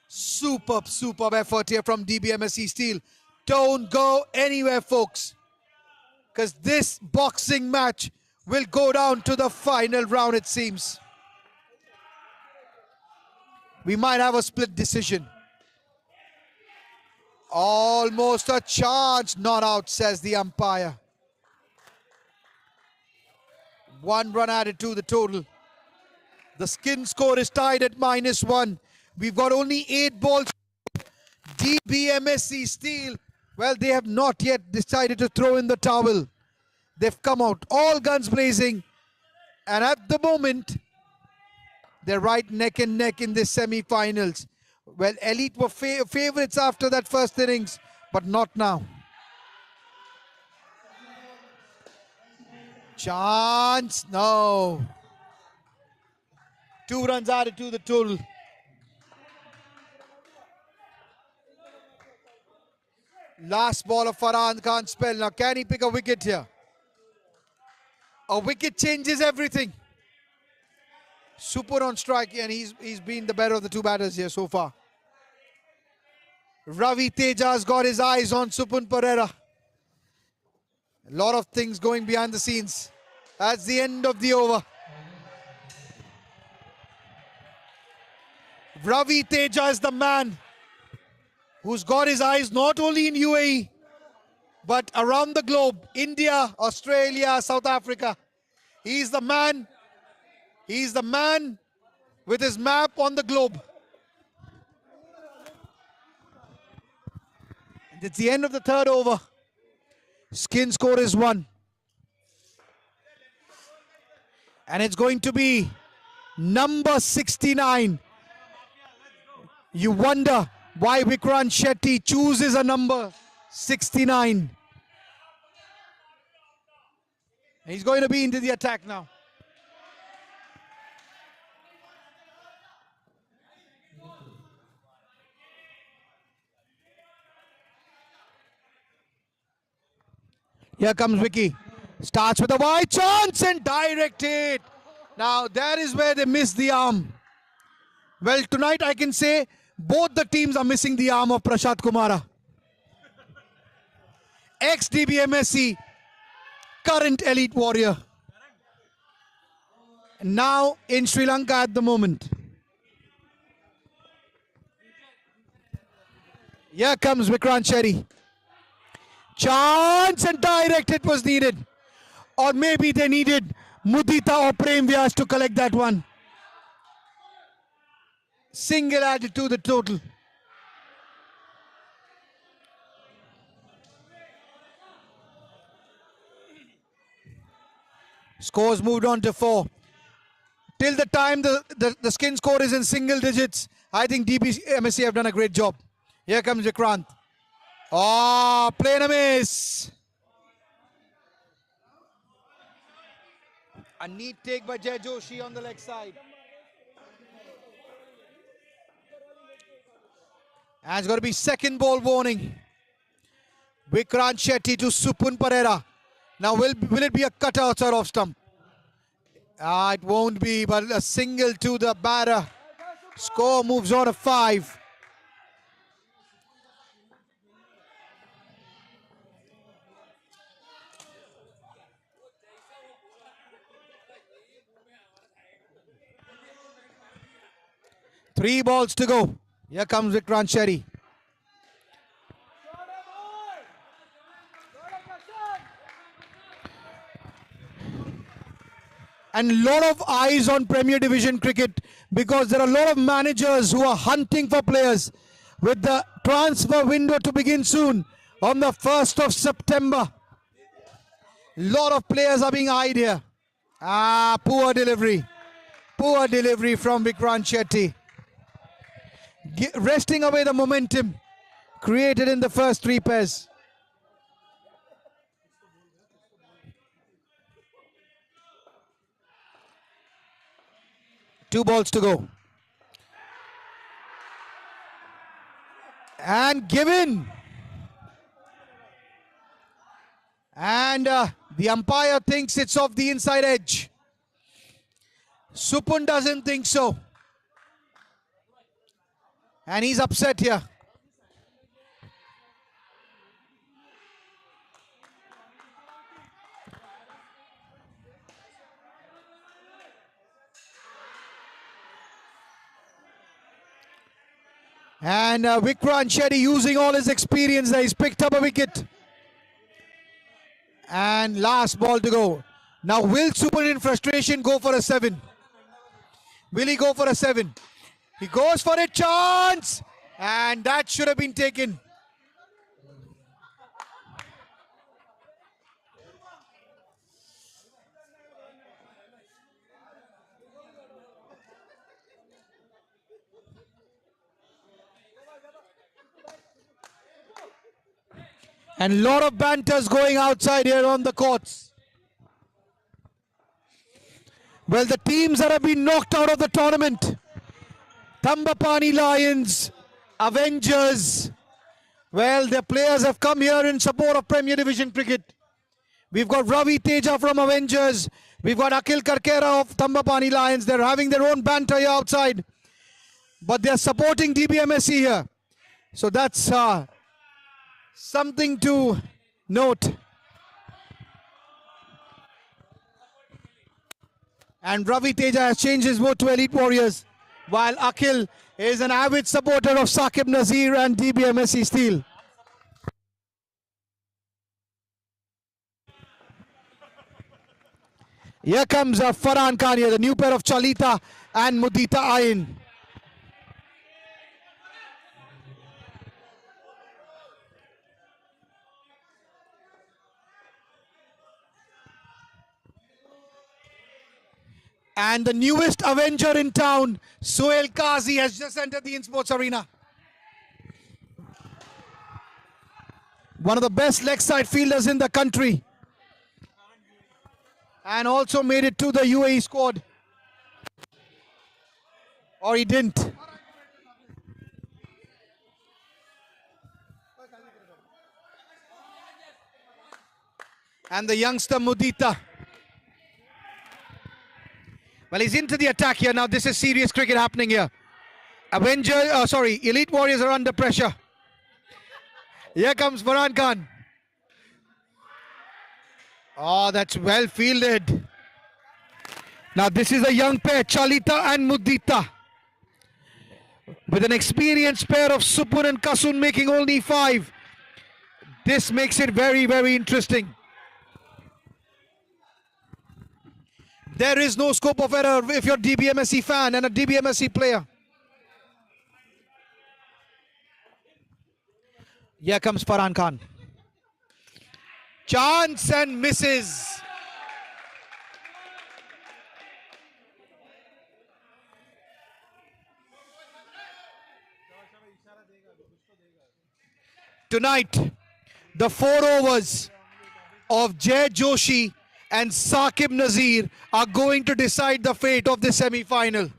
Superb effort here from DBMSC Steel. Don't go anywhere, folks, because this boxing match will go down to the final round, it seems. We might have a split decision. Almost a chance, not out, says the umpire. 1 run added to the total. The skin score is tied at -1. We've got only 8 balls. DBMSC Steel, well, they have not yet decided to throw in the towel. They've come out all guns blazing, and at the moment they're right neck and neck in the semi-finals. Well, Elite were favorites after that first innings, but not now. Chance, no. 2 runs added to the total. Last ball of Farhan Khan's spell. Now, can he pick a wicket here? A wicket changes everything. Super on strike, and he's been the better of the 2 batters here so far. Ravi Teja's got his eyes on Supun Pereira. A lot of things going behind the scenes. That's the end of the over. Ravi Teja is the man who's got his eyes not only in UAE, but around the globe. India, Australia, South Africa. He's the man. He's the man with his map on the globe. And it's the end of the 3rd over. Skin score is 1. And it's going to be number 69. You wonder, why Vikrant Shetty chooses a number 69. He's going to be into the attack now. Here comes Vicky. Starts with a wide chance and directed. Now that is where they miss the arm. Well, tonight I can say both the teams are missing the arm of Prashad Kumara. Ex-Dbmsc, current elite warrior. Now in Sri Lanka at the moment. Here comes Vikrant Shetty. Chance and directed was needed. Or maybe they needed Mudita or Prem Vyas to collect that one. Single added to the total. Scores moved on to 4. Till the time the skin score is in single digits, I think Dbmsc have done a great job. Here comes Vikrant. Oh, plain a miss. A neat take by Jay Joshi on the leg side. And it's going to be second ball warning. Vikrant Shetty to Supun Pereira. Now will it be a cut outside off stump? It won't be, but a single to the batter. Score moves on to 5. Three balls to go. Here comes Vikrant Shetty. And a lot of eyes on Premier Division cricket because there are a lot of managers who are hunting for players with the transfer window to begin soon on the 1st of September. A lot of players are being eyed here. Poor delivery. Poor delivery from Vikrant Shetty. Wresting away the momentum created in the first 3 pairs. Two balls to go. And given. And the umpire thinks it's off the inside edge. Supun doesn't think so. And he's upset here. And Vikrant Shetty using all his experience there. He's picked up a wicket. And last ball to go. Now will Supun in frustration go for a 7? Will he go for a 7? He goes for a chance. And that should have been taken. And a lot of banters going outside here on the courts. Well, the teams that have been knocked out of the tournament. Thambapani Lions, Avengers. Well, their players have come here in support of Premier Division cricket. We've got Ravi Teja from Avengers. We've got Akhil Karkera of Thambapani Lions. They're having their own banter here outside. But they're supporting Dbmsc here. So that's something to note. And Ravi Teja has changed his vote to Elite Warriors, while Akhil is an avid supporter of Saqib Nazir and Dbmsc Steel. Here comes Farhan Khan here, the new pair of Chalita and Mudita Ayin. And the newest Avenger in town, Sohail Qazi, has just entered the Insportz arena. one of the best leg side fielders in the country, and also made it to the UAE squad. Or he didn't. And the youngster Mudita. Well, he's into the attack here now. This is serious cricket happening here. Elite Warriors are under pressure. Here comes Farhan Khan. Oh, that's well fielded. Now this is a young pair, Chalita and Mudita. With an experienced pair of Supun and Kasun making only 5. This makes it very, very interesting. There is no scope of error if you're a Dbmsc fan and a Dbmsc player. Here comes Farhan Khan. Chance and misses. Tonight, the 4 overs of Jay Joshi and Saqib Nazir are going to decide the fate of the semi-final.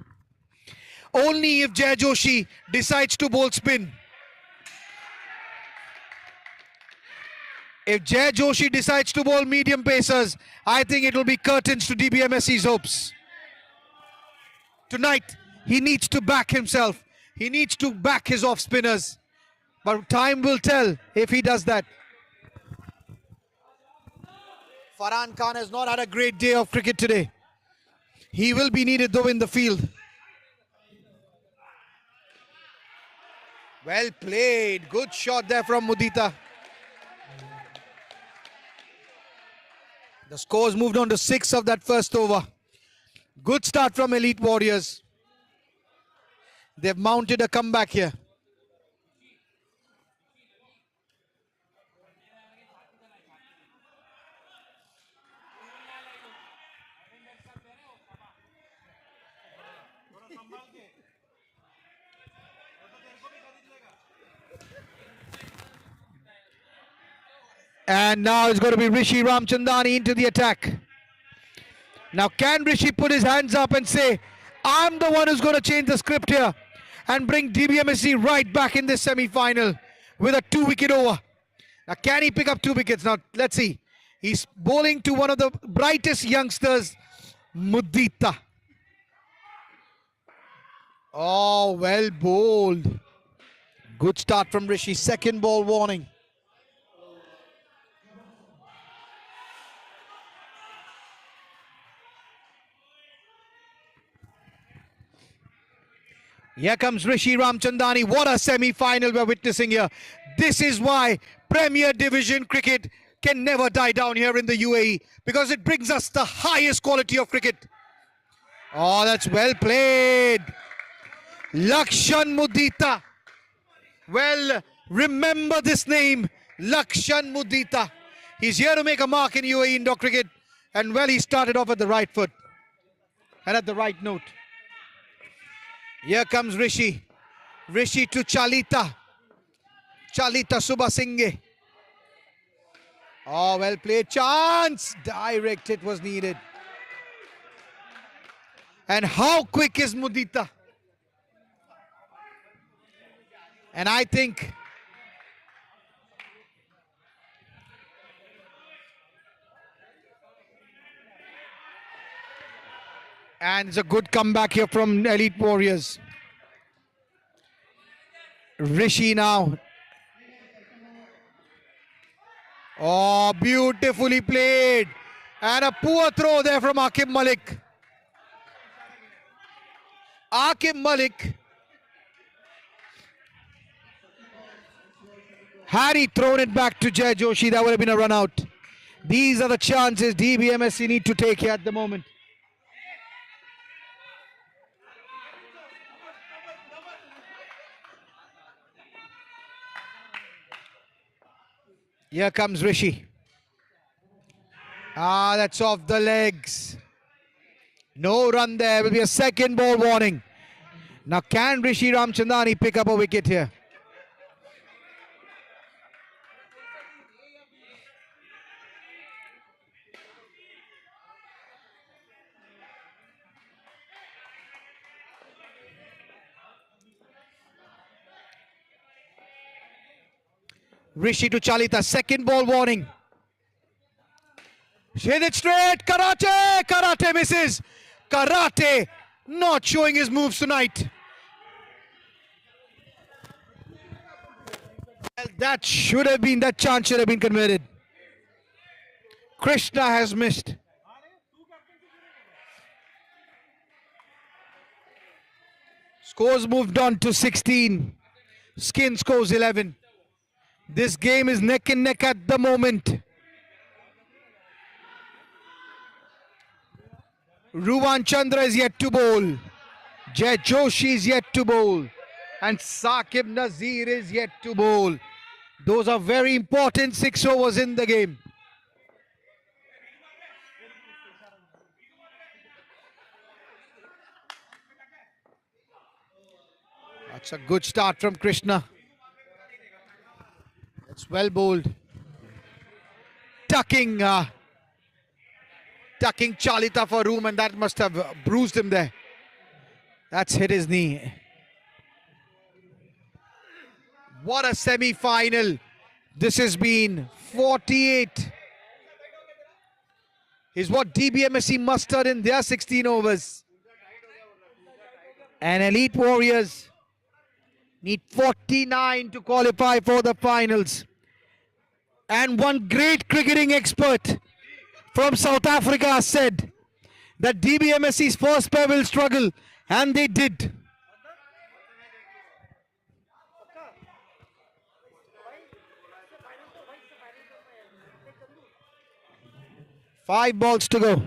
Only if Jay Joshi decides to bowl spin. If Jay Joshi decides to bowl medium pacers, I think it will be curtains to Dbmsc's hopes. Tonight, he needs to back himself. He needs to back his off-spinners. But time will tell if he does that. Farhan Khan has not had a great day of cricket today. He will be needed though in the field. Well played. Good shot there from Mudita. The scores moved on to 6 of that first over. Good start from Elite Warriors. They've mounted a comeback here. And now it's going to be Rishi Ramchandani into the attack. Now can Rishi put his hands up and say, I'm the one who's going to change the script here and bring Dbmsc right back in this semi-final with a 2-wicket over. Now can he pick up 2 wickets? Now let's see. He's bowling to one of the brightest youngsters, Mudita. Oh, well bowled. Good start from Rishi. Second ball warning. Here comes Rishi Ramchandani. What a semi-final we're witnessing here. This is why Premier Division cricket can never die down here in the UAE, because it brings us the highest quality of cricket. Oh, that's well played. Lakshan Mudita. Well, remember this name, Lakshan Mudita. He's here to make a mark in UAE indoor cricket. And well, he started off at the right foot and at the right note. Here comes Rishi. Rishi to Chalita. Chalita Subasinghe. Oh, well played. Chance. Direct hit was needed. And how quick is Mudita? And I think and it's a good comeback here from Elite Warriors. Rishi now. Oh, beautifully played. And a poor throw there from Aqib Malik. Aqib Malik, had he thrown it back to Jay Joshi, that would have been a run out. These are the chances Dbmsc need to take here at the moment. Here comes Rishi. Ah, that's off the legs. No run there. Will be a second ball warning. Now can Rishi Ramchandani pick up a wicket here? Rishi to Chalita. Second ball warning. Hit it straight. Karate. Karate misses. Karate not showing his moves tonight. That chance should have been converted. Krishna has missed. Scores moved on to 16. Skin scores 11. This game is neck and neck at the moment. Ruvan Chandra is yet to bowl. Jay Joshi is yet to bowl. And Saqib Nazir is yet to bowl. Those are very important 6 overs in the game. That's a good start from Krishna. It's well bowled. Tucking Chalita for room, and that must have bruised him there. That's hit his knee. What a semi-final. This has been 48. Is what Dbmsc mustered in their 16 overs. And Elite Warriors need 49 to qualify for the finals. And one great cricketing expert from South Africa said that Dbmsc's first pair will struggle, and they did. Five balls to go.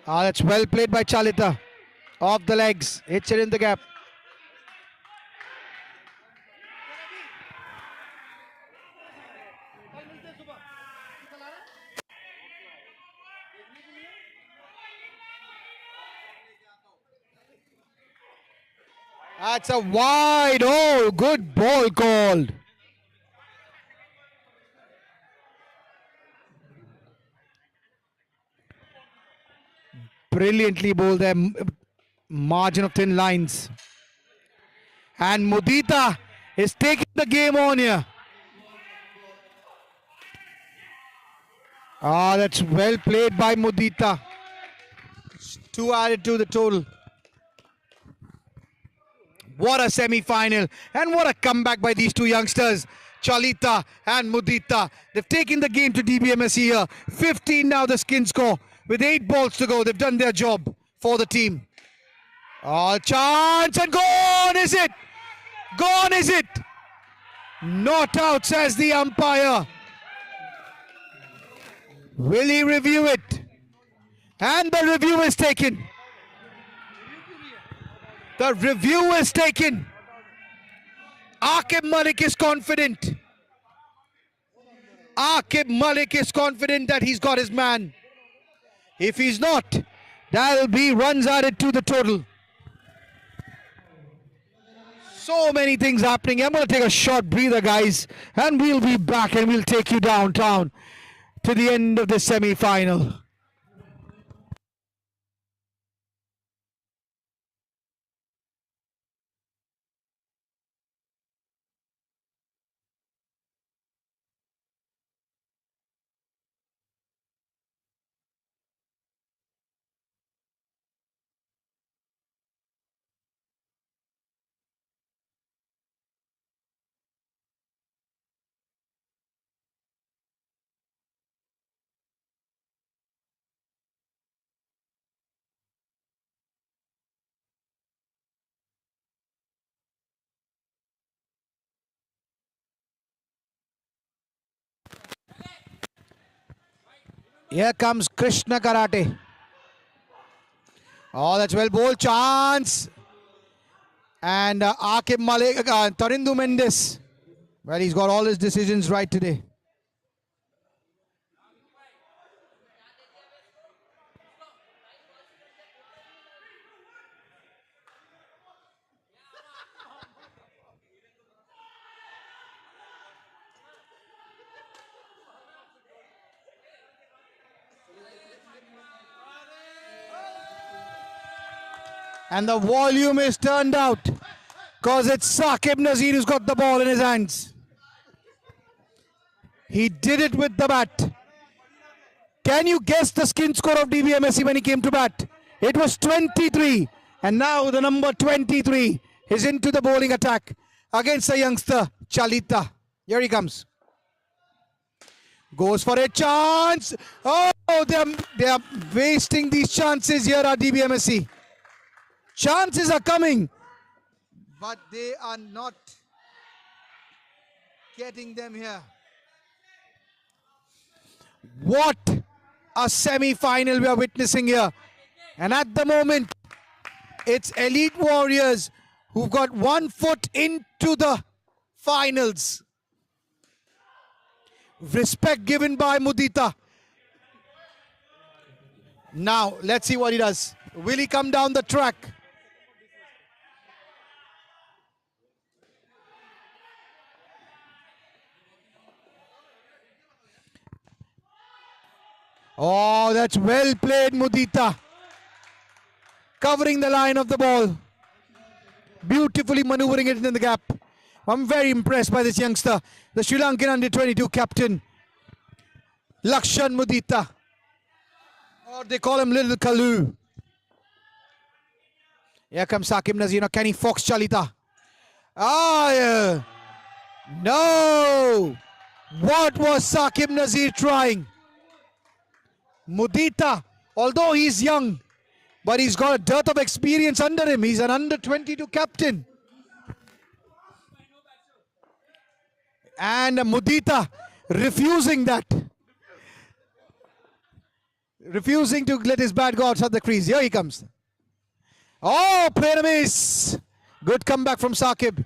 That's well played by Chalita. Off the legs, hits it in the gap. That's a wide. Oh, good ball called. Brilliantly bowled there. Margin of thin lines. And Mudita is taking the game on here. That's well played by Mudita. 2 added to the total. What a semi-final, and what a comeback by these two youngsters, Chalita and Mudita. They've taken the game to Dbmsc here. 15 now the skin score. With 8 balls to go, they've done their job for the team. Chance, and gone is it? Gone is it? Not out, says the umpire. Will he review it? And the review is taken. The review is taken. Aqib Malik is confident. Aqib Malik is confident that he's got his man. If he's not, that'll be runs added to the total. So many things happening. I'm going to take a short breather, guys, and we'll be back and we'll take you downtown to the end of the semi-final. Here comes Krishna Karate. That's well bowled. Chance. And Aqib Malik, Tarindu Mendes. Well, he's got all his decisions right today. And the volume is turned out. Because it's Saqib Nazir who's got the ball in his hands. He did it with the bat. Can you guess the skin score of Dbmsc when he came to bat? It was 23. And now the number 23 is into the bowling attack against the youngster, Chalita. Here he comes. Goes for a chance. Oh, they are wasting these chances here at Dbmsc. Chances are coming, but they are not getting them here. What a semi-final we are witnessing here. And at the moment, it's Elite Warriors who've got 1 foot into the finals. Respect given by Mudita. Now, let's see what he does. Will he come down the track? Oh, that's well played, Mudita. Covering the line of the ball. Beautifully maneuvering it in the gap. I'm very impressed by this youngster, the Sri Lankan under-22 captain, Lakshan Mudita. Or they call him Little Kalu. Here comes Saqib Nazir. Now can he fox Chalita? Yeah. No! What was Saqib Nazir trying? Mudita, although he's young, but he's got a dearth of experience under him. He's an under-22 captain. And Mudita refusing that. Refusing to let his bat go outside the crease. Here he comes. Oh, played a miss. Good comeback from Saqib.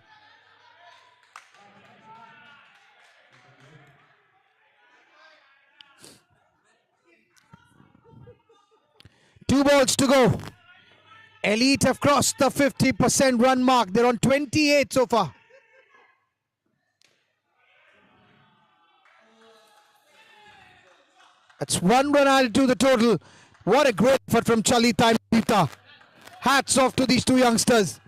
Two balls to go. Elite have crossed the 50% run mark. They're on 28 so far. That's 1 run added to the total. What a great effort from Chalita and Mudita. Hats off to these two youngsters.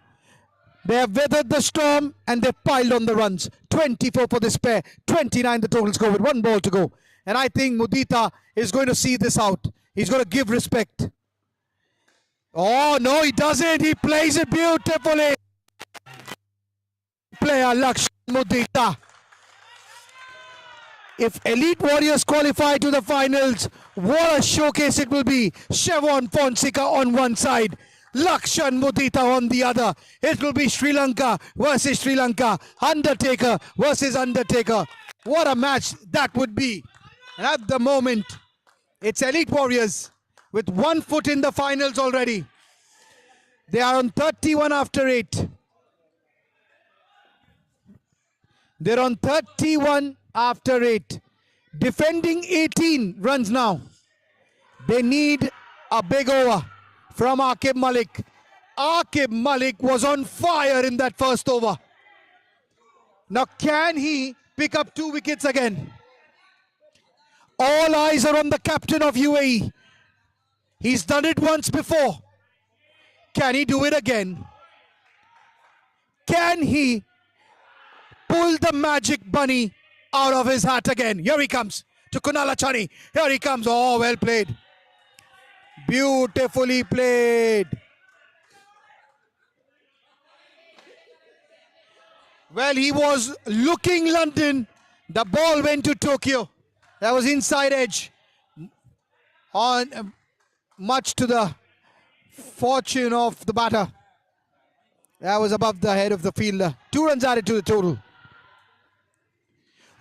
They have weathered the storm and they've piled on the runs. 24 for this pair, 29 the total score with 1 ball to go. And I think Mudita is going to see this out. He's going to give respect. Oh, no, he doesn't. He plays it beautifully. Player Lakshan Mudita. If Elite Warriors qualify to the finals, what a showcase it will be. Chevron Fonseca on one side, Lakshan Mudita on the other. It will be Sri Lanka versus Sri Lanka, Undertaker versus Undertaker. What a match that would be. And at the moment, it's Elite Warriors with 1 foot in the finals already. They are on 31 after 8. They're on 31 after 8. Defending 18 runs now. They need a big over from Aqib Malik. Aqib Malik was on fire in that first over. Now can he pick up 2 wickets again? All eyes are on the captain of UAE. He's done it once before. Can he do it again? Can he pull the magic bunny out of his hat again? Here he comes to Kunal Achani. Here he comes. Oh, well played. Beautifully played. Well, he was looking London. The ball went to Tokyo. That was inside edge. On much to the fortune of the batter. That was above the head of the fielder. 2 runs added to the total.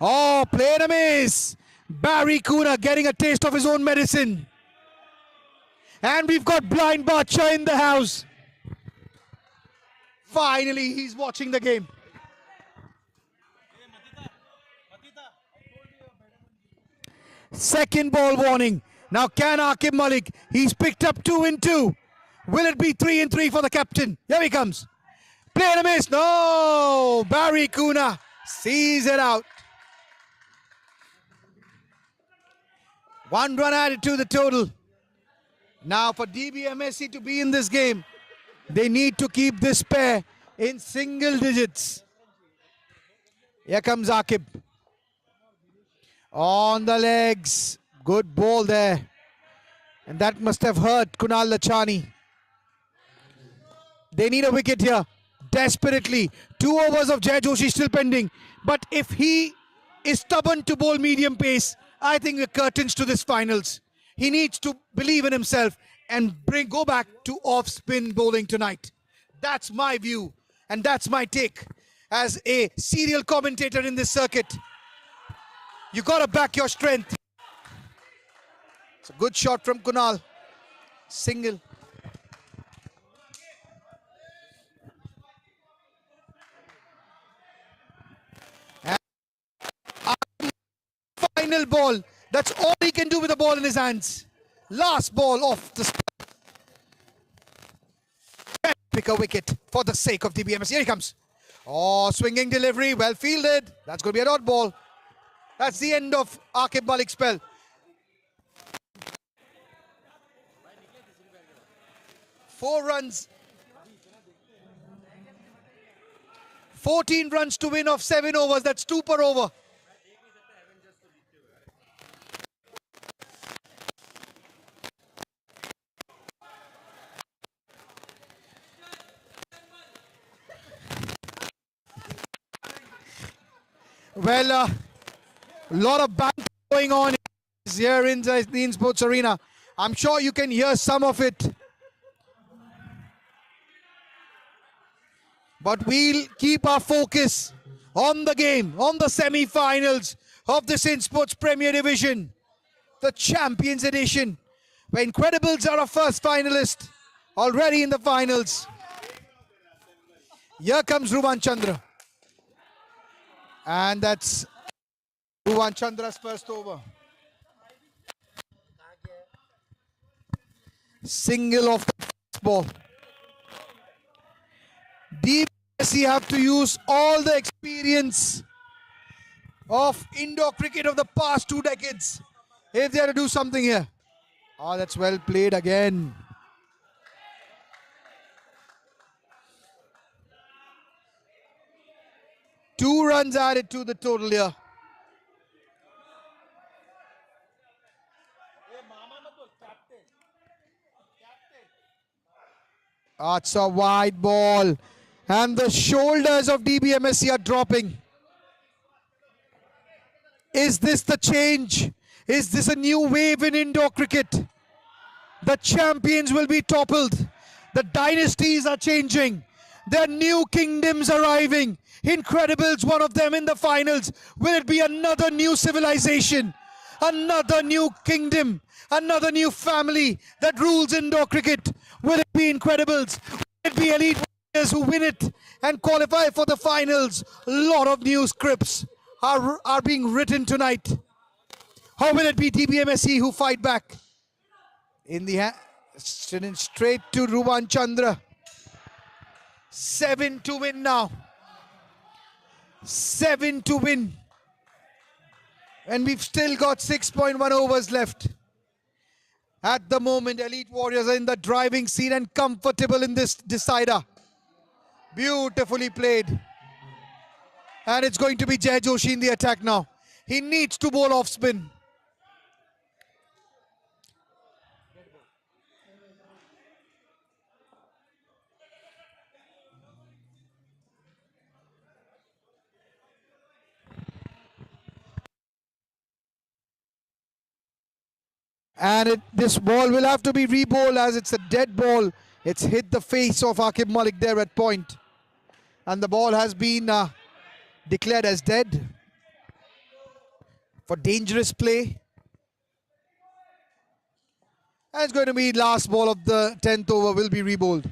Oh, played a miss. Barry Kuna getting a taste of his own medicine. And we've got Blind Bacha in the house. Finally, he's watching the game. Second ball warning. Now can Aqib Malik? He's picked up 2 in 2. Will it be 3 in 3 for the captain? Here he comes. Played a miss. No! Barry Kuna sees it out. 1 run added to the total. Now for Dbmsc to be in this game, they need to keep this pair in single digits. Here comes Akib. On the legs. Good ball there. And that must have hurt Kunal Lachani. They need a wicket here. Desperately. 2 overs of Jai Joshi still pending. But if he is stubborn to bowl medium pace, I think the curtains to this finals. He needs to believe in himself and go back to off-spin bowling tonight. That's my view. And that's my take as a serial commentator in this circuit. You got to back your strength. It's a good shot from Kunal. Single. And final ball. That's all he can do with the ball in his hands. Last ball off the spot. Pick a wicket for the sake of Dbmsc. Here he comes. Oh, swinging delivery. Well fielded. That's going to be a dot ball. That's the end of Akib Malik's spell. Four runs. 14 runs to win off 7 overs. That's 2 per over. Well, a lot of banter going on here in the Insportz arena. I'm sure you can hear some of it. But we'll keep our focus on the game, on the semi-finals of this Insportz Premier Division, the Champions Edition, where Incredibles are our first finalist, already in the finals. Here comes Ruvan Chandra. And that's Ruvan Chandra's first over. Single off the first ball. Dbmsc have to use all the experience of indoor cricket of the past 2 decades if they are to do something here. Oh, that's well played again. Two runs added to the total here. That's a wide ball. And the shoulders of Dbmsc are dropping. Is this the change? Is this a new wave in indoor cricket? The champions will be toppled. The dynasties are changing. There are new kingdoms arriving. Incredibles, one of them in the finals. Will it be another new civilization? Another new kingdom? Another new family that rules indoor cricket? Will it be Incredibles? Will it be Elite Warriors who win it and qualify for the finals? A lot of new scripts are being written tonight. How will it be Dbmsc who fight back? In the straight to Ruvan Chandra. 7 to win now. 7 to win. And we've still got 6.1 overs left. At the moment, Elite Warriors are in the driving seat and comfortable in this decider. Beautifully played. And it's going to be Jai Joshi in the attack now. He needs to bowl off spin. And this ball will have to be re-bowled as it's a dead ball. It's hit the face of Akib Malik there at point. And the ball has been declared as dead for dangerous play. And it's going to be last ball of the 10th over will be re-bowled.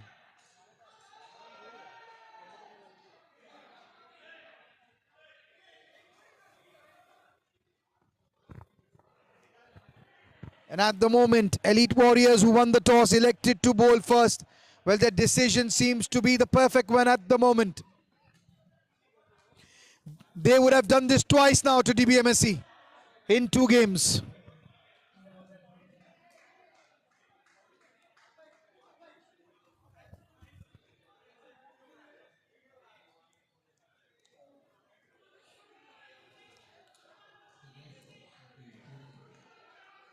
And at the moment, Elite Warriors who won the toss elected to bowl first. Well, their decision seems to be the perfect one at the moment. They would have done this twice now to Dbmsc in 2 games.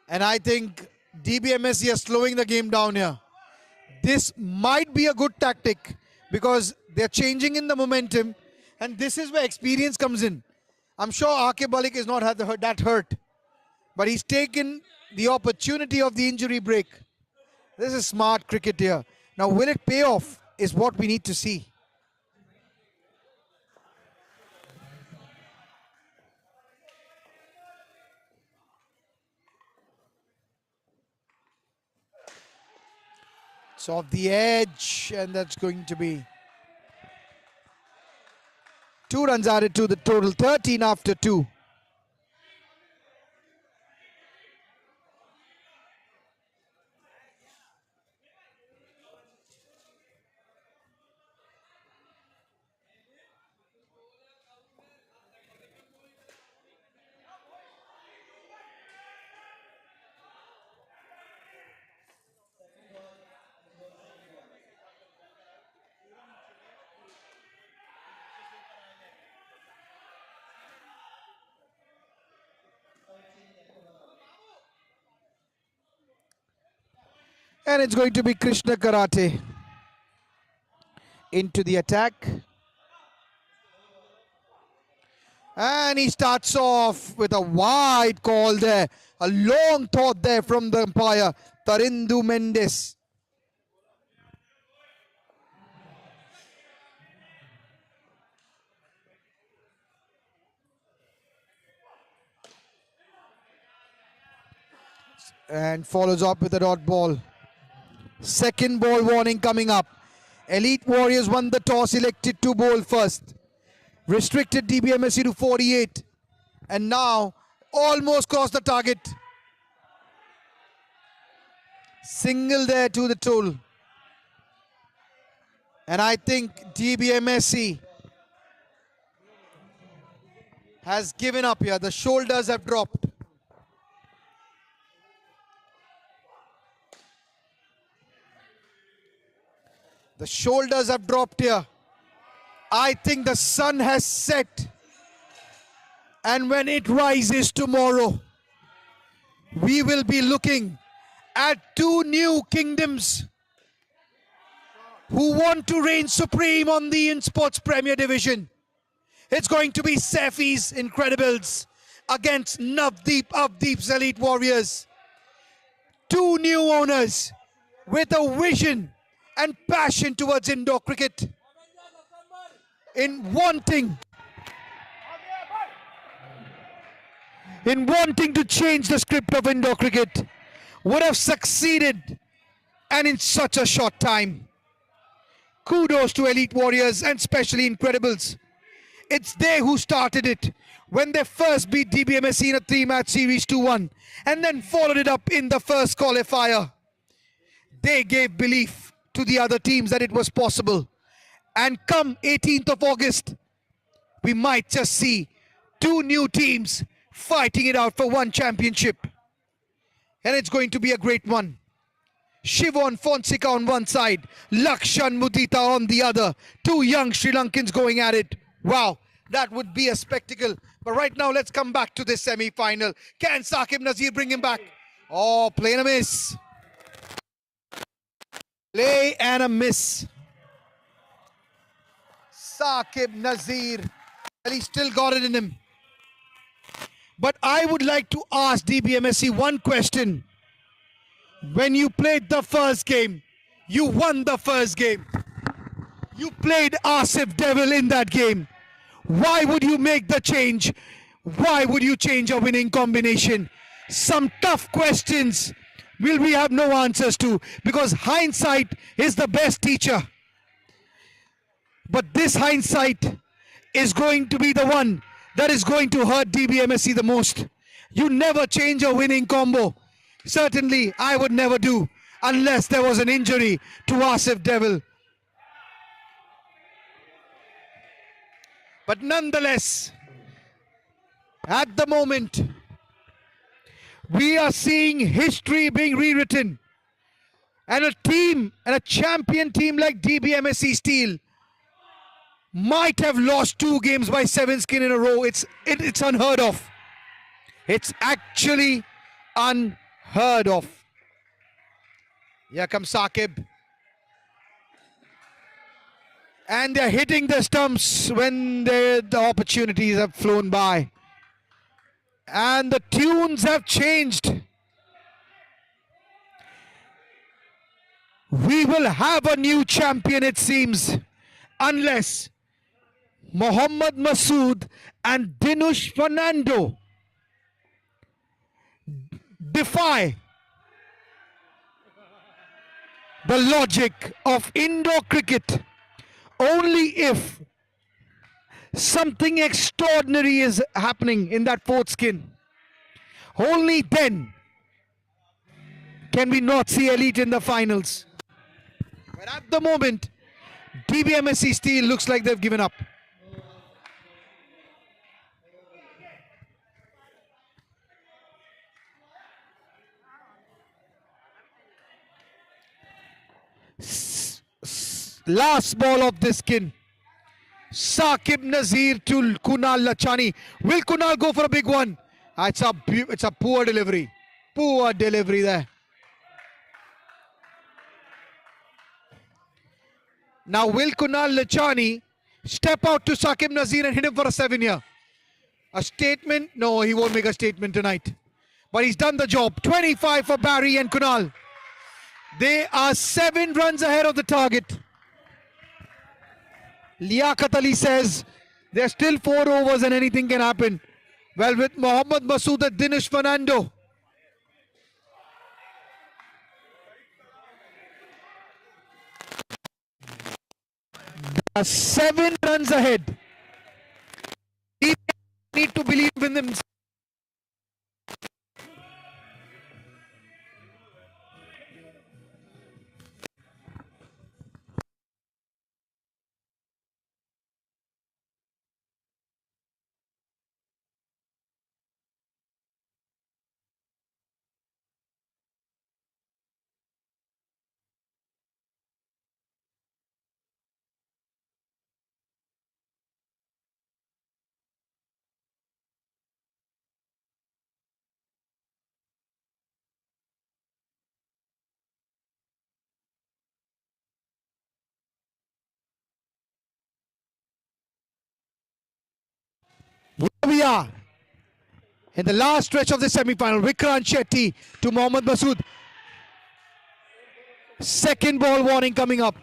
And I think DBMSC are slowing the game down here. This might be a good tactic because they're changing in the momentum, and this is where experience comes in. I'm sure Akib Malik is not that hurt, but he's taken the opportunity of the injury break. This is smart cricket here. Now, will it pay off is what we need to see. It's off the edge, and that's going to be 2 runs added to the total, 13 after 2. And it's going to be Krishna Karate into the attack. And he starts off with a wide call there. A long thought there from the umpire, Tarindu Mendes. And follows up with a dot ball. Second ball warning coming up. Elite Warriors won the toss, elected to bowl first. Restricted Dbmsc to 48. And now almost crossed the target. Single there to the tool. And I think Dbmsc has given up here. The shoulders have dropped. The shoulders have dropped here. I think the sun has set. And when it rises tomorrow, we will be looking at 2 new kingdoms who want to reign supreme on the Insportz Premier Division. It's going to be Safi's Incredibles against Navdeep's Elite Warriors. 2 new owners with a vision and passion towards indoor cricket, in wanting to change the script of indoor cricket, would have succeeded, and in such a short time. Kudos to Elite Warriors and especially Incredibles. It's they who started it when they first beat Dbmsc in a 3-match series 2-1 and then followed it up in the first qualifier. They gave belief to the other teams that it was possible. And come 18th of August, we might just see 2 new teams fighting it out for 1 championship. And it's going to be a great one. Shivon Fonseca on one side, Lakshan Mudita on the other. 2 young Sri Lankans going at it. Wow, that would be a spectacle. But right now, let's come back to this semi-final. Can Saqib Nazir bring him back? Oh, play and a miss. Play and a miss. Saqib Nazir. Well, he still got it in him. But I would like to ask Dbmsc one question. When you played the first game, you won the first game. You played Asif Devil in that game. Why would you make the change? Why would you change a winning combination? Some tough questions will we have no answers to, because hindsight is the best teacher. But this hindsight is going to be the one that is going to hurt Dbmsc the most. You never change a winning combo. Certainly, I would never do, unless there was an injury to Asif Devil. But nonetheless, at the moment, we are seeing history being rewritten. And a team, and a champion team like Dbmsc Steel might have lost 2 games by 7 skin in a row. It's unheard of. It's actually unheard heard of. Here comes Saqib. And they're hitting the stumps when the opportunities have flown by. And the tunes have changed. We will have a new champion, it seems, unless Mohammad Masood and Dinush Fernando defy the logic of indoor cricket. Only if something extraordinary is happening in that fourth skin, only then can we not see elite in the finals. But at the moment, Dbmsc Steel looks like they've given up. Last ball of this skin. Saqib Nazir to Kunal Lachani. Will Kunal go for a big one? It's a poor delivery. Poor delivery there. Now will Kunal Lachani step out to Saqib Nazir and hit him for a 7 here? A statement? No, he won't make a statement tonight. But he's done the job. 25 for Barry and Kunal. They are 7 runs ahead of the target. Liaquat Ali says there's still 4 overs and anything can happen. Well, with Mohammad Masood and Dinush Fernando. They are 7 runs ahead. They need to believe in themselves. Here we are in the last stretch of the semi-final. Vikrant Shetty to Mohammad Masood. Second ball warning coming up.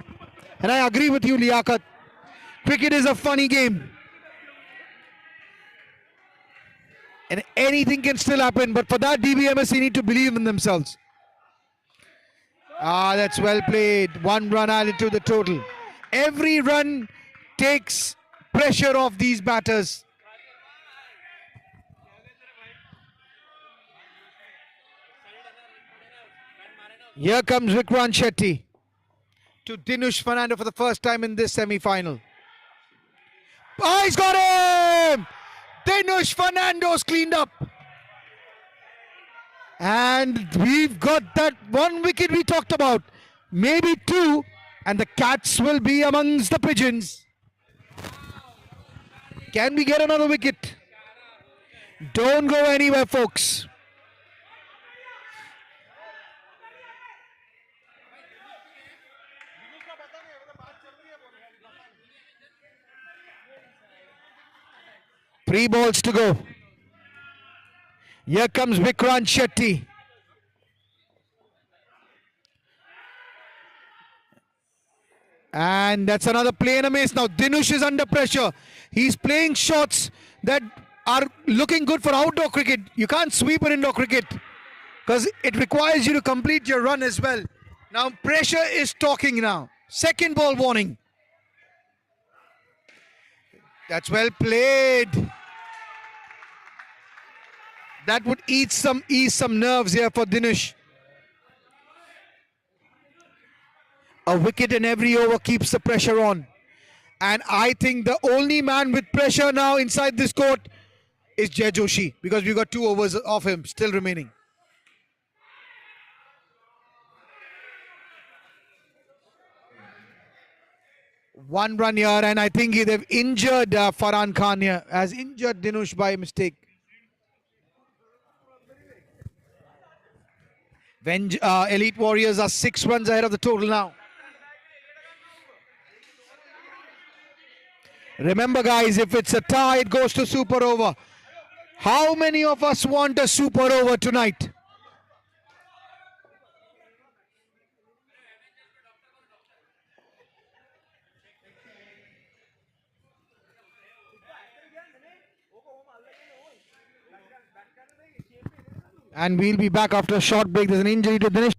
And I agree with you, Liaquat. Cricket is a funny game. And anything can still happen. But for that, Dbmsc need to believe in themselves. That's well played. 1 run added to the total. Every run takes pressure off these batters. Here comes Vikrant Shetty to Dinush Fernando for the first time in this semi-final. Oh, he's got him! Dinush Fernando's cleaned up. And we've got that 1 wicket we talked about. Maybe 2. And the Cats will be amongst the pigeons. Can we get another wicket? Don't go anywhere, folks. Three balls to go. Here comes Vikrant Shetty. And that's another play and a miss. Now Dinush is under pressure. He's playing shots that are looking good for outdoor cricket. You can't sweep in indoor cricket because it requires you to complete your run as well. Now pressure is talking now. Second ball warning. That's well played. That would ease some nerves here for Dinush. A wicket in every over keeps the pressure on. And I think the only man with pressure now inside this court is Jai Joshi, because we've got 2 overs of him still remaining. One run here, and I think they've injured Farhan Khan here, has injured Dinush by mistake. Elite Warriors are 6 runs ahead of the total now. Remember guys, if it's a tie, it goes to super over. How many of us want a super over tonight? And we'll be back after a short break. There's an injury to Dinesh.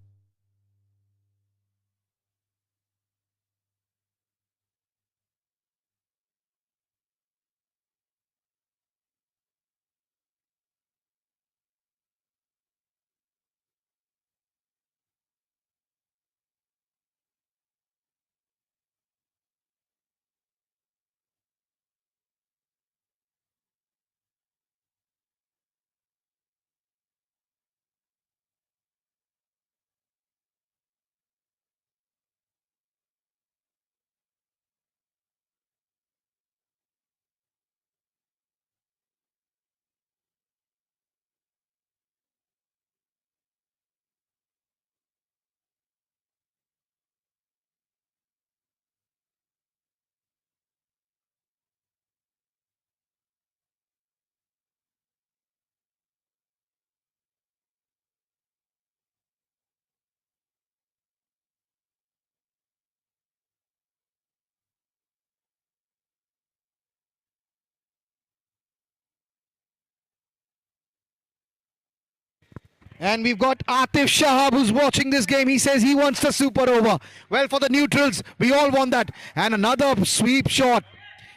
And we've got Atif Shahab who's watching this game. He says he wants the super over. Well, for the neutrals, we all want that. And another sweep shot.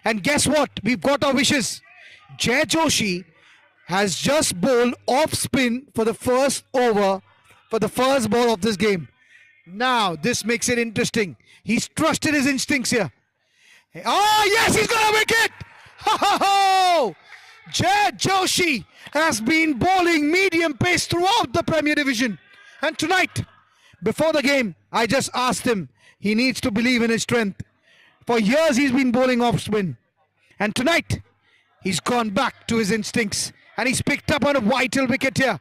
And guess what? We've got our wishes. Jay Joshi has just bowled off spin for the first over, for the first ball of this game. Now, this makes it interesting. He's trusted his instincts here. Oh, yes, he's got a wicket! Ho, ho, ho! Jay Joshi has been bowling medium pace throughout the Premier Division. And tonight, before the game, I just asked him, he needs to believe in his strength. For years, he's been bowling off spin. And tonight, he's gone back to his instincts. And he's picked up on a vital wicket here.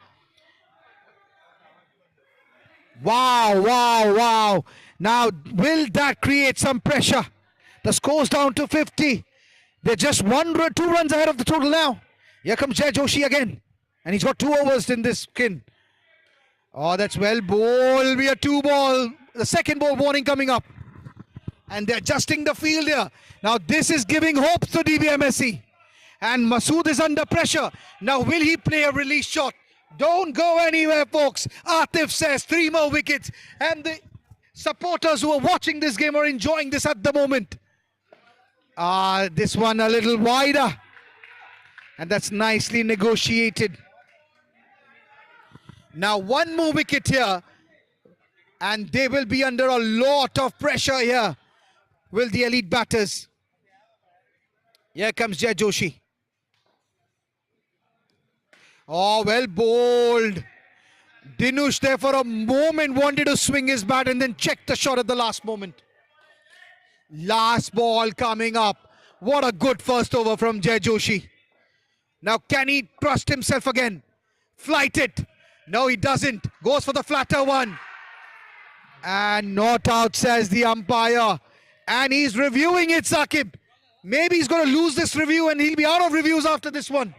Wow, wow, wow. Now, will that create some pressure? The score's down to 50. They're just 2 runs ahead of the total now. Here comes Jay Joshi again. And he's got 2 overs in this skin. Oh, that's well bowled. We are 2 ball. The second ball warning coming up. And they're adjusting the field here. Now this is giving hope to Dbmsc. And Masood is under pressure. Now will he play a release shot? Don't go anywhere, folks. Atif says 3 more wickets. And the supporters who are watching this game are enjoying this at the moment. This one a little wider. And that's nicely negotiated. Now 1 more wicket here. And they will be under a lot of pressure here. Will the elite batters. Here comes Jay Joshi. Oh, well bowled. Dinush there for a moment wanted to swing his bat and then checked the shot at the last moment. Last ball coming up. What a good first over from Jay Joshi. Now can he trust himself again? Flight it. No, he doesn't. Goes for the flatter one. And not out, says the umpire. And he's reviewing it, Saqib. Maybe he's going to lose this review and he'll be out of reviews after this one.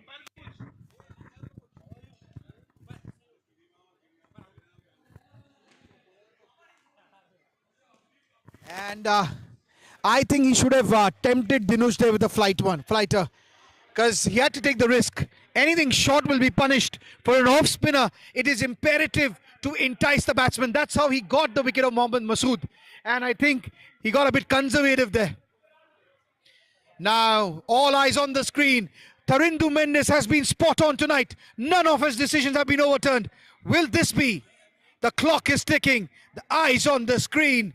And I think he should have tempted Dinush there with the flighter. Because he had to take the risk. Anything short will be punished. For an off spinner, it is imperative to entice the batsman. That's how he got the wicket of Mohammad Masood. And I think he got a bit conservative there. Now, all eyes on the screen. Tarindu Mendes has been spot on tonight. None of his decisions have been overturned. Will this be? The clock is ticking. The eyes on the screen.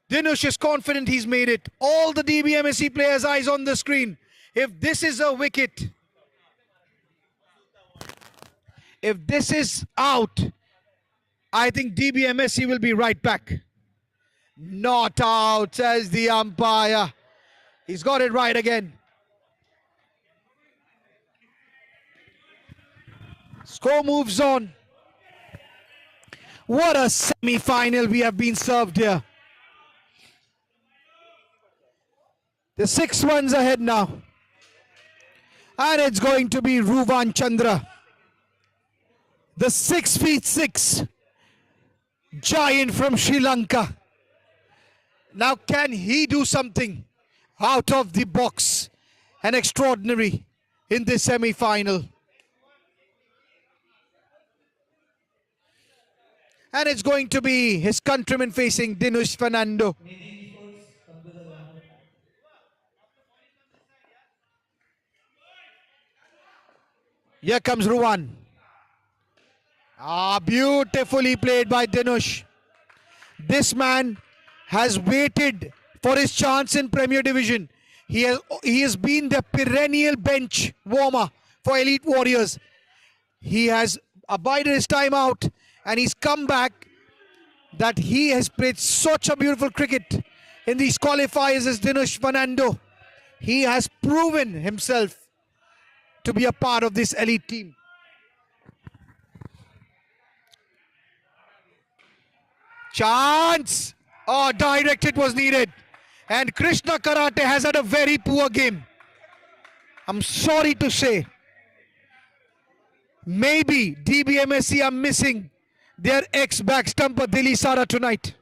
Dinush is confident he's made it. All the Dbmsc players' eyes on the screen. If this is a wicket, if this is out, I think Dbmsc will be right back. Not out, says the umpire. He's got it right again. Score moves on. What a semi-final we have been served here. The 6 runs ahead now. And it's going to be Ruvan Chandra. The 6'6" giant from Sri Lanka. Now can he do something out of the box and extraordinary in this semi-final? And it's going to be his countryman facing Dinush Fernando. Here comes Ruvan. Beautifully played by Dinush. This man has waited for his chance in Premier Division. He has been the perennial bench warmer for Elite Warriors. He has abided his time out and he's come back that he has played such a beautiful cricket in these qualifiers as Dinush Fernando. He has proven himself to be a part of this elite team. Chance! Oh, direct hit was needed. And Krishna Karate has had a very poor game. I'm sorry to say. Maybe Dbmsc are missing their ex-back stumper Dili Sara tonight.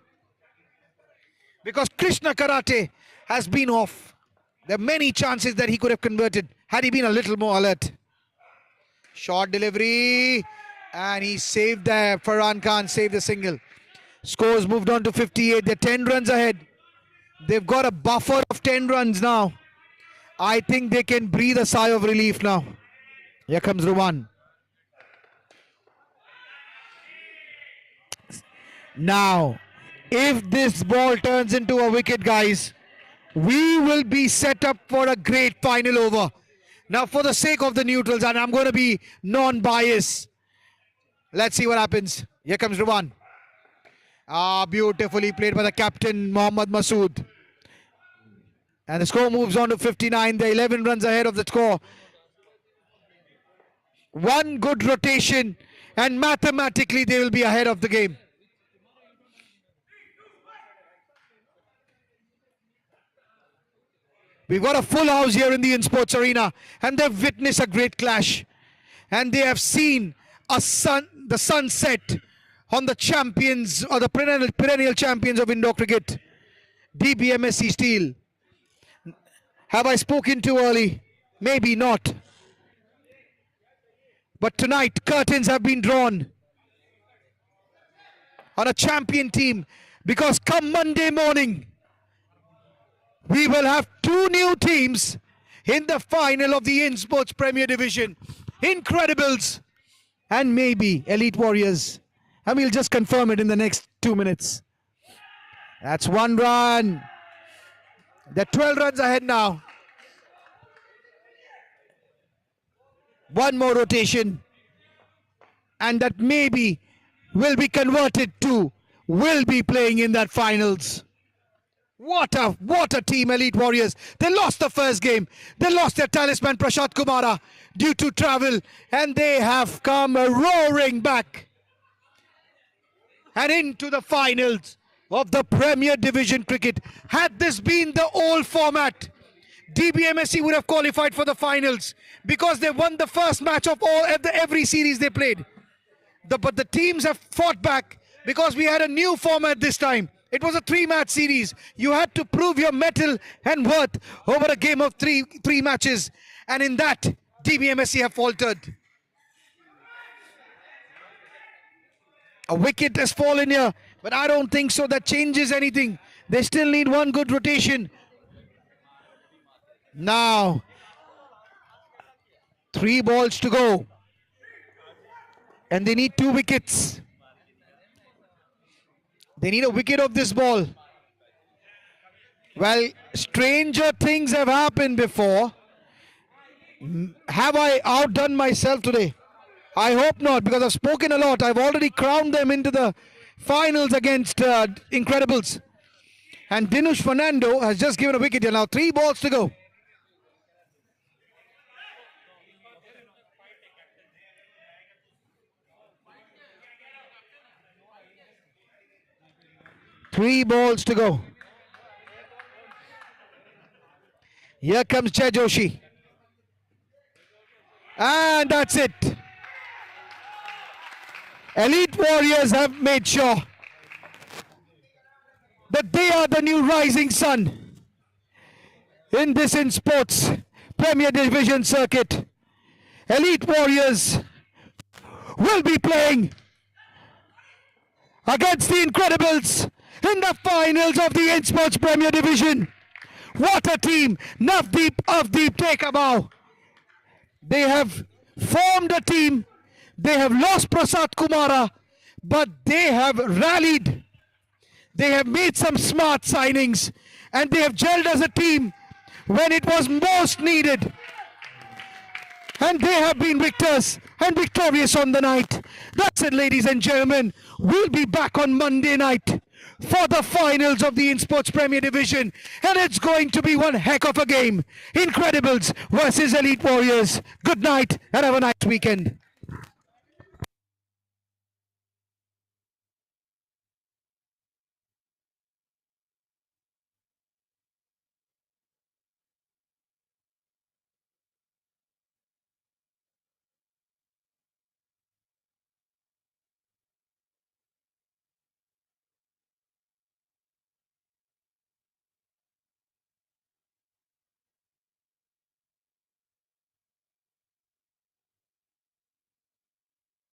Because Krishna Karate has been off. There are many chances that he could have converted had he been a little more alert. Short delivery. And he saved there. Farhan Khan saved the single. Scores moved on to 58. They're 10 runs ahead. They've got a buffer of 10 runs now. I think they can breathe a sigh of relief now. Here comes Ruvan. Now, if this ball turns into a wicket, guys, we will be set up for a great final over. Now, for the sake of the neutrals, and I'm going to be non-biased. Let's see what happens. Here comes Ruvan. Beautifully played by the captain, Mohammad Masood. And the score moves on to 59. They're 11 runs ahead of the score. One good rotation, and mathematically they will be ahead of the game. We've got a full house here in the Insportz arena, and they've witnessed a great clash. And they have seen the sunset on the champions, or the perennial champions of indoor cricket, Dbmsc Steel. Have I spoken too early? Maybe not. But tonight, curtains have been drawn on a champion team, because come Monday morning, we will have 2 new teams in the final of the Insportz Premier Division. Incredibles and maybe Elite Warriors. And we'll just confirm it in the next 2 minutes. That's 1 run. They're 12 runs ahead now. 1 more rotation. And that maybe will be converted to will be playing in that finals. What a team, Elite Warriors. They lost the first game. They lost their talisman Prashant Kumara due to travel, and they have come roaring back and into the finals of the Premier Division cricket. Had this been the old format, Dbmsc would have qualified for the finals because they won the first match of every series they played. But the teams have fought back because we had a new format this time. It was a 3-match series. You had to prove your mettle and worth over a game of three matches. And in that, Dbmsc have faltered. A wicket has fallen here, but I don't think so that changes anything. They still need 1 good rotation. Now, 3 balls to go. And they need 2 wickets. They need a wicket of this ball. Well, stranger things have happened before. Have I outdone myself today? I hope not, because I've spoken a lot. I've already crowned them into the finals against Incredibles. And Dinush Fernando has just given a wicket here. Now 3 balls to go. 3 balls to go. Here comes Jai Joshi. And that's it. Elite Warriors have made sure that they are the new rising sun in this Insportz Premier Division circuit. Elite Warriors will be playing against the Incredibles in the finals of the Insportz Premier Division. What a team! Navdeep, Avdeep, take a bow. They have formed a team. They have lost Prasad Kumara, but they have rallied. They have made some smart signings, and they have gelled as a team when it was most needed. And they have been victors and victorious on the night. That's it, ladies and gentlemen. We'll be back on Monday night for the finals of the Insportz Premier Division, and it's going to be one heck of a game. Incredibles versus Elite Warriors. Good night and have a nice weekend.